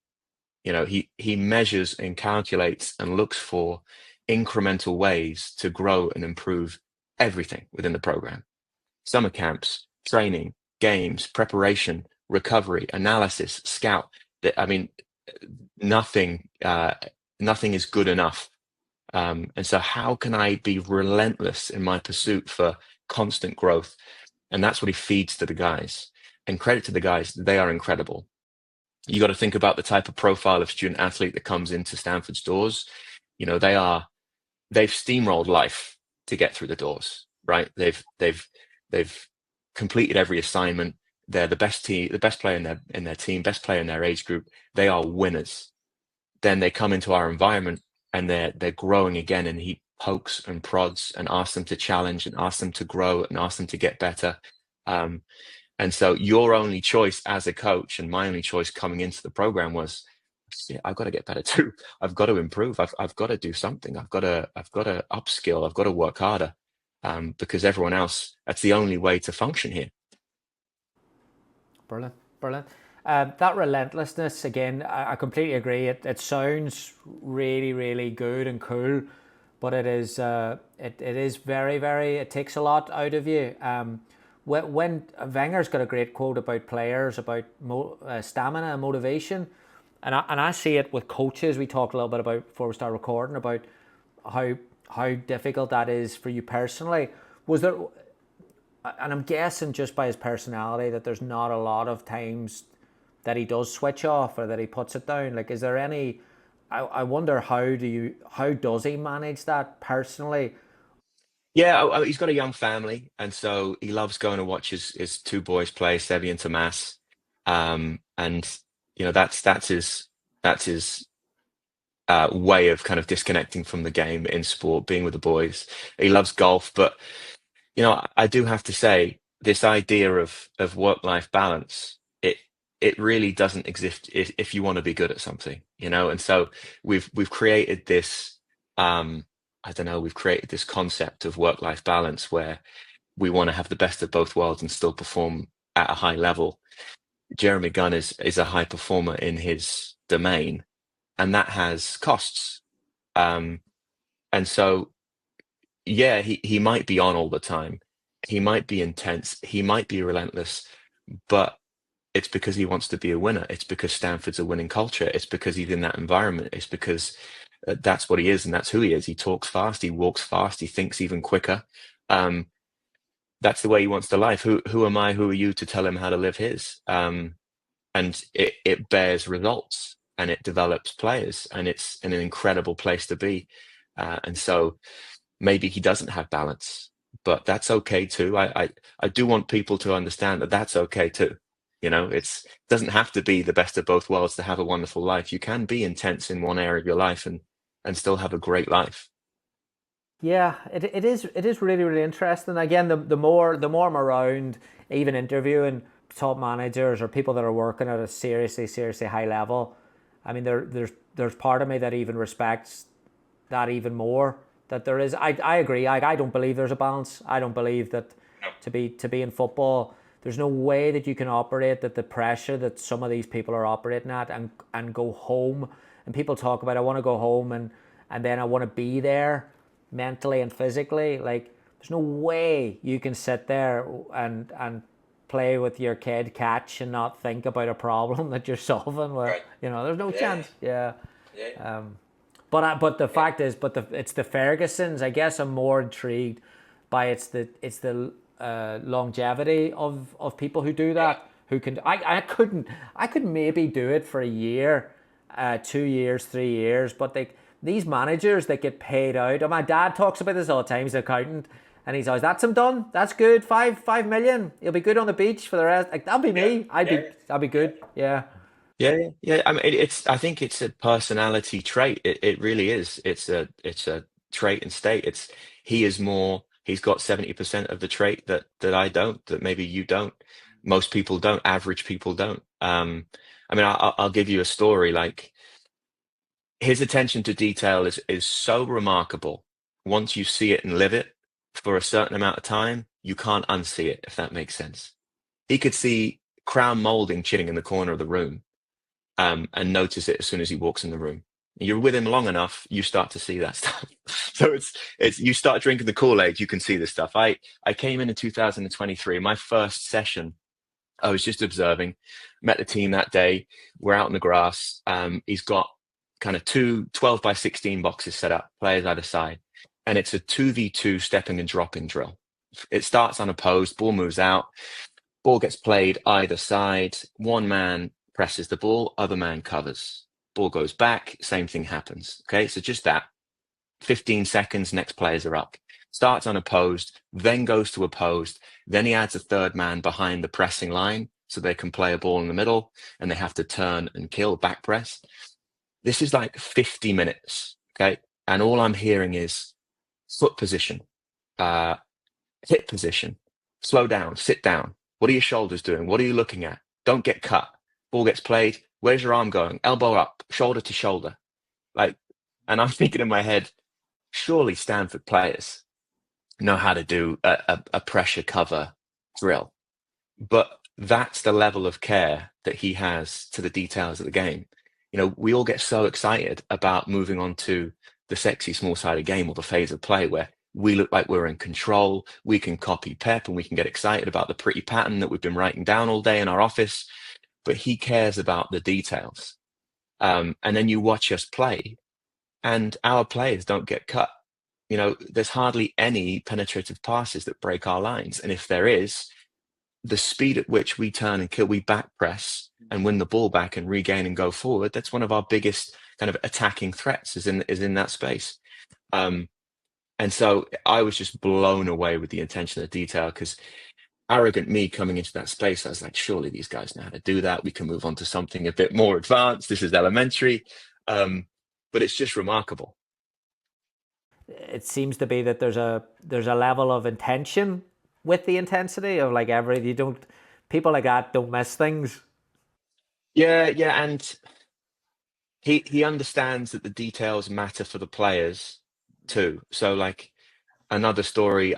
He measures and calculates and looks for incremental ways to grow and improve everything within the program. Summer camps, training, games, preparation, recovery, analysis, scout. I mean, nothing nothing is good enough. And so how can I be relentless in my pursuit for constant growth? And that's what he feeds to the guys. And credit to the guys, they are incredible. You got to think about the type of profile of student athlete that comes into Stanford's doors. They've steamrolled life to get through the doors, right? They've completed every assignment. They're the best player in their team, best player in their age group. They are winners. Then they come into our environment and they're growing again, and he pokes and prods and asks them to challenge and asks them to grow and asks them to get better. And so your only choice as a coach, and my only choice coming into the program, was, "Shit, I've got to get better too. I've got to improve. I've got to do something. I've got to upskill. I've got to work harder, because everyone else, that's the only way to function here." Brilliant, brilliant. That relentlessness, again, I completely agree. It sounds really, really good and cool, but it is very, very. It takes a lot out of you. When Wenger's got a great quote about players, about stamina and motivation, and I see it with coaches. We talked a little bit about before we start recording about how difficult that is for you personally. Was there, and I'm guessing just by his personality, that there's not a lot of times that he does switch off or that he puts it down. Like, is there any? I wonder how does he manage that personally? Yeah, he's got a young family, and so he loves going to watch his two boys play, Sevi and Tomas. And that's That's his way of kind of disconnecting from the game in sport, being with the boys. He loves golf, but I do have to say this idea of work-life balance, it really doesn't exist if you want to be good at something, And so we've created this I don't know, we've created this concept of work-life balance where we want to have the best of both worlds and still perform at a high level. Jeremy Gunn is a high performer in his domain, and that has costs. Um, and so, yeah, he might be on all the time. He might be intense. He might be relentless, but it's because he wants to be a winner. It's because Stanford's a winning culture. It's because he's in that environment. It's because that's what he is and that's who he is. He talks fast. He walks fast. He thinks even quicker. Um, that's the way he wants to life. Who am I? Who are you to tell him how to live his? And it bears results and it develops players and it's an incredible place to be. And so maybe he doesn't have balance, but that's okay too. I do want people to understand that that's okay too. It doesn't have to be the best of both worlds to have a wonderful life. You can be intense in one area of your life and still have a great life. Yeah, it is really really interesting. Again, the more I'm around, even interviewing top managers or people that are working at a seriously high level, I mean there's part of me that even respects that even more. That there is, I agree. I don't believe there's a balance. I don't believe that to be in football, there's no way that you can operate at the pressure that some of these people are operating at and go home. And people talk about I want to go home and then I want to be there mentally and physically. Like there's no way you can sit there and play with your kid catch and not think about a problem that you're solving. Well, Right. there's no Yeah. chance. Yeah. Yeah. But the Yeah. fact is, it's the Fergusons. I guess I'm more intrigued by it's the longevity of people who do Yeah. that. Who can I could maybe do it for a year, 2 years, 3 years. But these managers that get paid out. And my dad talks about this all the time. He's an accountant, and he's always that's him done. That's good. 5 million. He'll be good on the beach for the rest. Like that'll be Yeah. me. I'd be good. Yeah. Yeah, yeah, yeah. I mean, I think it's a personality trait. It really is. It's a trait and state. He is more. He's got 70% of the trait that I don't. That maybe you don't. Most people don't. Average people don't. I mean, I'll give you a story. Like his attention to detail is so remarkable. Once you see it and live it for a certain amount of time, you can't unsee it. If that makes sense. He could see crown molding chitting in the corner of the room and notice it as soon as he walks in the room. You're with him long enough, you start to see that stuff. So it's you start drinking the Kool-Aid, you can see this stuff. I came in 2023, my first session. I was just observing, met the team that day. We're out in the grass. He's got kind of two 12 by 16 boxes set up, players either side, and it's a 2v2 stepping and dropping drill. It starts unopposed, ball moves out, ball gets played either side. One man presses the ball, other man covers. Ball goes back, same thing happens. Okay, so just that. 15 seconds, next players are up. Starts unopposed, then goes to opposed. Then he adds a third man behind the pressing line so they can play a ball in the middle and they have to turn and kill, back press. This is like 50 minutes. Okay. And all I'm hearing is foot position, uh, hip position, slow down, sit down. What are your shoulders doing? What are you looking at? Don't get cut. Ball gets played. Where's your arm going? Elbow up, shoulder to shoulder. Like, and I'm thinking in my head, surely Stanford players know how to do a pressure cover drill. But that's the level of care that he has to the details of the game. We all get so excited about moving on to the sexy small-sided game or the phase of play where we look like we're in control. We can copy Pep and we can get excited about the pretty pattern that we've been writing down all day in our office. But he cares about the details. And then you watch us play, and our players don't get cut. There's hardly any penetrative passes that break our lines. And if there is, the speed at which we turn and kill, we back press and win the ball back and regain and go forward. That's one of our biggest kind of attacking threats is in that space. And so I was just blown away with the attention to detail because arrogant me coming into that space, I was like, surely these guys know how to do that. We can move on to something a bit more advanced. This is elementary. But it's just remarkable. It seems to be that there's a level of intention with the intensity of like every you don't people like that don't miss things. Yeah, yeah, and he understands that the details matter for the players too. So like another story,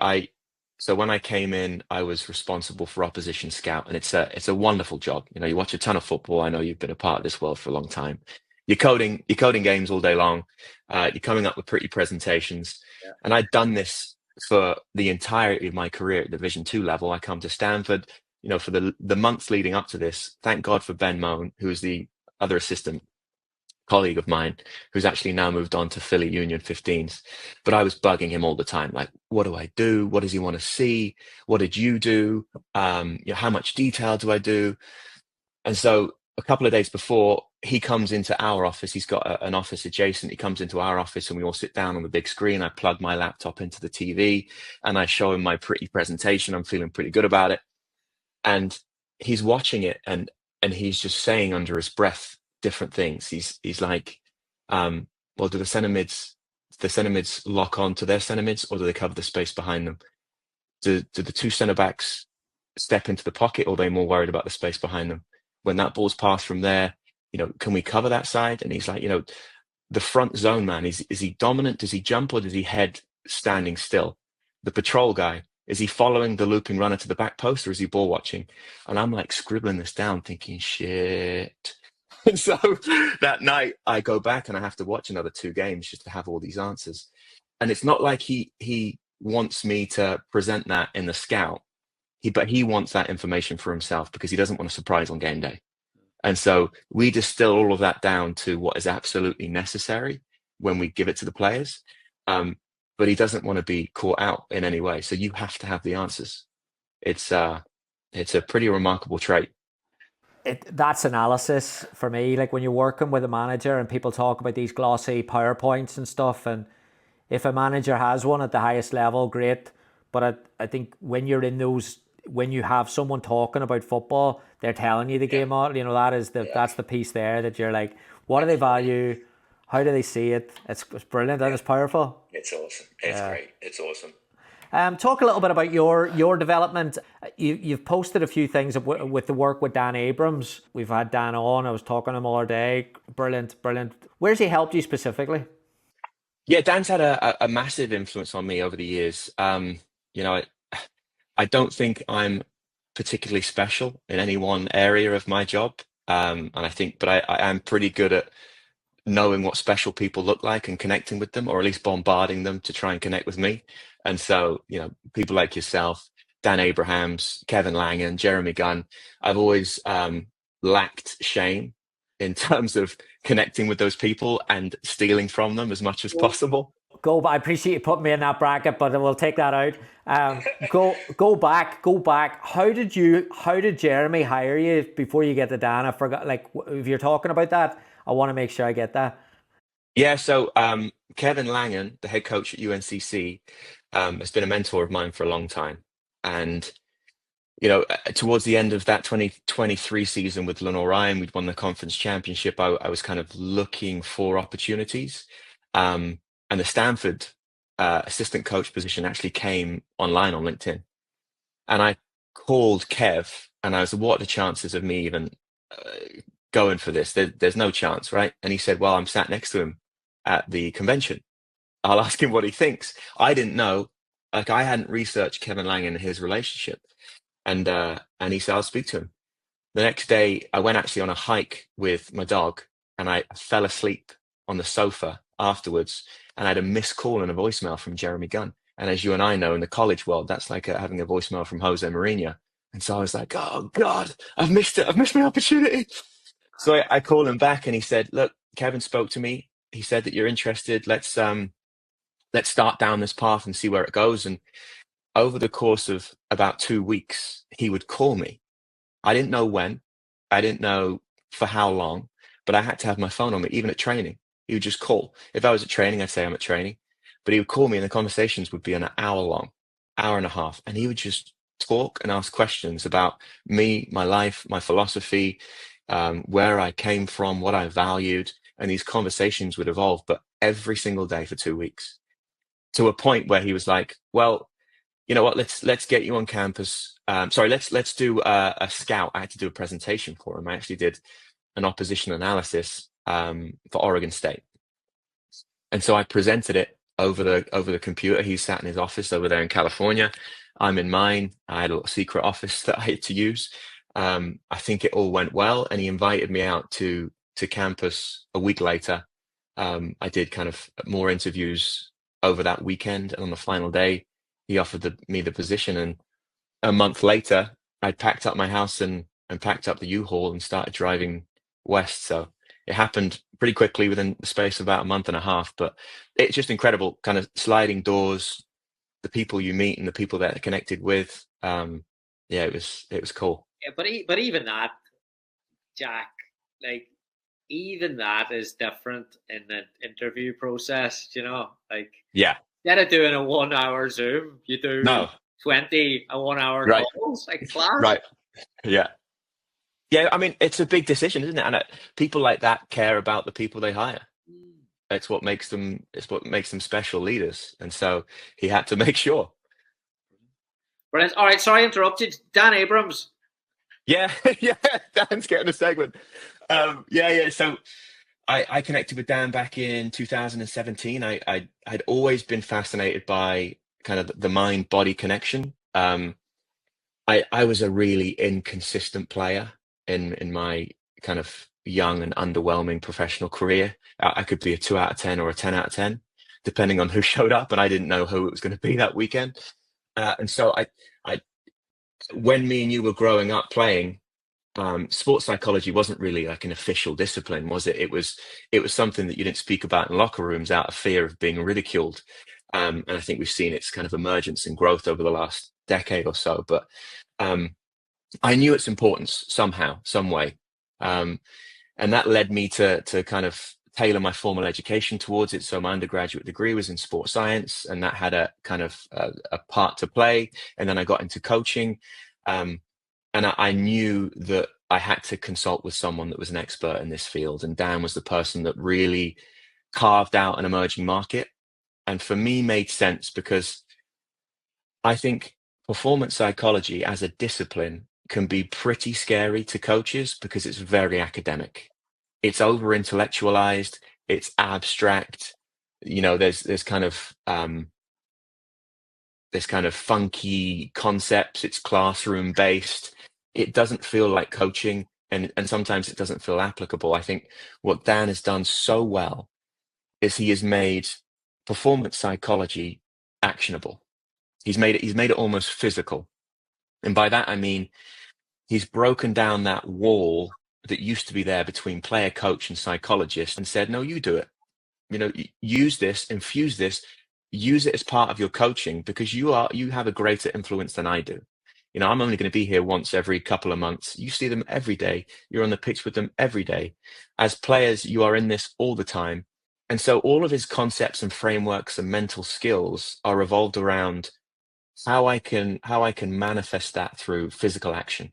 so when I came in, I was responsible for opposition scout, and it's a wonderful job. You know, you watch a ton of football. I know you've been a part of this world for a long time. You're coding games all day long. You're coming up with pretty presentations, and I'd done this for the entirety of my career at Division Two level. I come to Stanford, for the months leading up to this. Thank God for Ben Moan, who was the other assistant colleague of mine who's actually now moved on to Philly Union 15s. But I was bugging him all the time, like, what do I do? What does he want to see? What did you do? How much detail do I do? And so a couple of days before, he comes into our office. He's got an office adjacent. He comes into our office and we all sit down on the big screen. I plug my laptop into the TV and I show him my pretty presentation. I'm feeling pretty good about it. And he's watching it and he's just saying under his breath different things. He's like, well, do the center mids lock on to their center mids, or do they cover the space behind them? Do the two center backs step into the pocket, or are they more worried about the space behind them? When that ball's passed from there, can we cover that side? And he's like, the front zone man, is he dominant? Does he jump, or does he head standing still? The patrol guy, is he following the looping runner to the back post, or is he ball watching? And I'm like scribbling this down, thinking, shit. And so that night I go back and I have to watch another two games just to have all these answers. And it's not like he wants me to present that in the scout. But he wants that information for himself because he doesn't want a surprise on game day. And so we distill all of that down to what is absolutely necessary when we give it to the players. But he doesn't want to be caught out in any way. So you have to have the answers. It's a pretty remarkable trait. That's analysis for me. Like when you're working with a manager and people talk about these glossy PowerPoints and stuff, and if a manager has one at the highest level, great. But I think when you're in those, when you have someone talking about football, they're telling you the game out. That's the piece there that you're like, what do they value? How do they see it? It's brilliant and it's powerful. It's awesome. It's great. It's awesome. Talk a little bit about your development. You've posted a few things with the work with Dan Abrams. We've had Dan on. I was talking to him all day. Brilliant. Where's he helped you specifically? Yeah, Dan's had a massive influence on me over the years. I don't think I'm particularly special in any one area of my job. But I am pretty good at knowing what special people look like and connecting with them, or at least bombarding them to try and connect with me. And so, people like yourself, Dan Abrahams, Kevin Langan, Jeremy Gunn, I've always lacked shame in terms of connecting with those people and stealing from them as much as possible. I appreciate you putting me in that bracket, but we'll take that out. Go back. How did Jeremy hire you before you get to Dan? I forgot, like, if you're talking about that, I want to make sure I get that. Yeah, so Kevin Langan, the head coach at UNCC, has been a mentor of mine for a long time. And, towards the end of that 2023 season with Lenore Ryan, we'd won the conference championship. I was kind of looking for opportunities. And the Stanford assistant coach position actually came online on LinkedIn. And I called Kev and I was, what are the chances of me even going for this? There's no chance, right? And he said, well, I'm sat next to him at the convention. I'll ask him what he thinks. I didn't know, like I hadn't researched Kevin Langan and his relationship. And he said, I'll speak to him. The next day, I went actually on a hike with my dog and I fell asleep on the sofa afterwards. And I had a missed call and a voicemail from Jeremy Gunn. And as you and I know, in the college world, that's like having a voicemail from Jose Mourinho. And so I was like, oh God, I've missed it. I've missed my opportunity. So I called him back and he said, look, Kevin spoke to me. He said that you're interested. Let's start down this path and see where it goes. And over the course of about 2 weeks, he would call me. I didn't know when, I didn't know for how long, but I had to have my phone on me, even at training. He would just call. If I was at training, I'd say I'm at training, but he would call me and the conversations would be an hour long, hour and a half. And he would just talk and ask questions about me, my life, my philosophy, where I came from, what I valued, and these conversations would evolve, but every single day for 2 weeks, to a point where he was like, "Well, you know what? Let's get you on campus. Sorry, let's do a scout." I had to do a presentation for him. I actually did an opposition analysis for Oregon State, and so I presented it over the computer. He sat in his office over there in California. I'm in mine. I had a little secret office that I had to use. I think it all went well, and he invited me out to campus a week later. I did kind of more interviews over that weekend, and on the final day, he offered me the position. And a month later, I packed up my house and packed up the U-Haul and started driving west. So it happened pretty quickly within the space of about a month and a half. But it's just incredible, kind of sliding doors, the people you meet and the people that are connected with. Yeah, it was cool. Yeah, but even that, Jack, like even that is different in the interview process. Like Yeah. instead of doing a 1 hour Zoom, you do No. 20 a 1 hour Right. calls. Like class. Right. Yeah. Yeah. I mean, it's a big decision, isn't it? And people like that care about the people they hire. It's what makes them. It's what makes them special leaders. And so he had to make sure. Brilliant. All right, sorry I interrupted. Dan Abrams. Yeah, yeah. Dan's getting a segment. Yeah. So I connected with Dan back in 2017. I'd always been fascinated by kind of the mind body connection. I was a really inconsistent player in my kind of young and underwhelming professional career. I could be a 2 out of 10 or a 10 out of 10, depending on who showed up, and I didn't know who it was going to be that weekend. And so I, when me and you were growing up playing, sports psychology wasn't really like an official discipline, was it? It was something that you didn't speak about in locker rooms out of fear of being ridiculed. And I think we've seen its kind of emergence and growth over the last decade or so. But I knew its importance somehow, some way, and that led me to kind of tailor my formal education towards it. So my undergraduate degree was in sports science, and that had a kind of a part to play. And then I got into coaching. And I knew that I had to consult with someone that was an expert in this field. And Dan was the person that really carved out an emerging market. And for me, made sense because I think performance psychology as a discipline can be pretty scary to coaches because it's very academic. It's over intellectualized. It's abstract. There's kind of funky concepts. It's classroom based. It doesn't feel like coaching, and sometimes it doesn't feel applicable. I think what Dan has done so well is he has made performance psychology actionable. He's made it almost physical. And by that I mean he's broken down that wall that used to be there between player, coach, and psychologist and said, no, you do it. Use this, infuse this, use it as part of your coaching because you have a greater influence than I do. I'm only going to be here once every couple of months. You see them every day. You're on the pitch with them every day. As players, you are in this all the time. And so all of his concepts and frameworks and mental skills are revolved around how I can manifest that through physical action.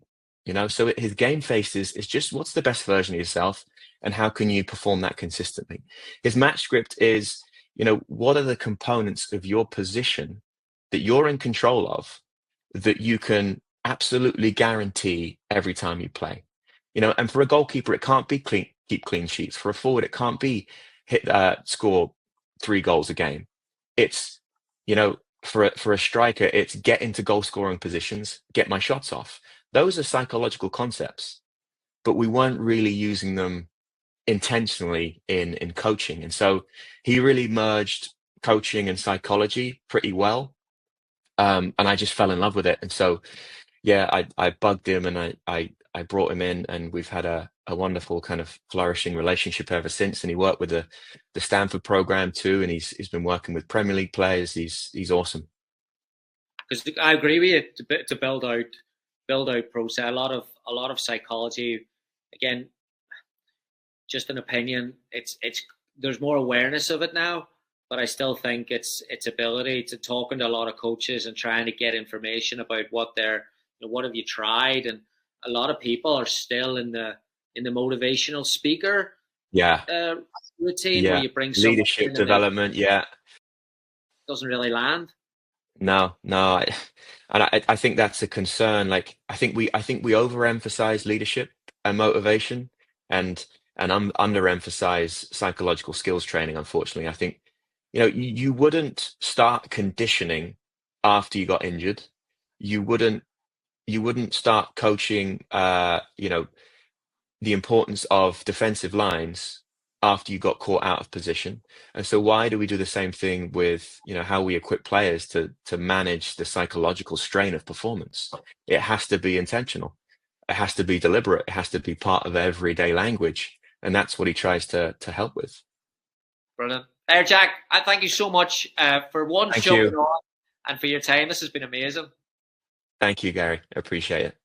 So his game face is just what's the best version of yourself and how can you perform that consistently. His match script is, what are the components of your position that you're in control of that you can absolutely guarantee every time you play. And for a goalkeeper, it can't be keep clean sheets. For a forward, it can't be score 3 goals a game. It's, for a striker, it's get into goal scoring positions, get my shots off. Those are psychological concepts, but we weren't really using them intentionally in coaching. And so he really merged coaching and psychology pretty well. And I just fell in love with it. And so, yeah, I bugged him and I brought him in, and we've had a wonderful kind of flourishing relationship ever since. And he worked with the Stanford program too, and he's been working with Premier League players. He's awesome. Because I agree with you to build out process. A lot of psychology, again, just an opinion. It's there's more awareness of it now, but I still think it's ability to talking to a lot of coaches and trying to get information about what what have you tried, and a lot of people are still in the motivational speaker Yeah, routine where yeah. you bring someone Leadership in and it development. Yeah. doesn't really land. No, no, and I think that's a concern. Like, I think we overemphasize leadership and motivation, and underemphasize psychological skills training. Unfortunately, I think you wouldn't start conditioning after you got injured. You wouldn't start coaching. The importance of defensive lines after you got caught out of position. And so why do we do the same thing with, how we equip players to manage the psychological strain of performance? It has to be intentional. It has to be deliberate. It has to be part of everyday language. And that's what he tries to help with. Brilliant. Jack, I thank you so much for Thank showing you. on and for your time. This has been amazing. Thank you, Gary. I appreciate it.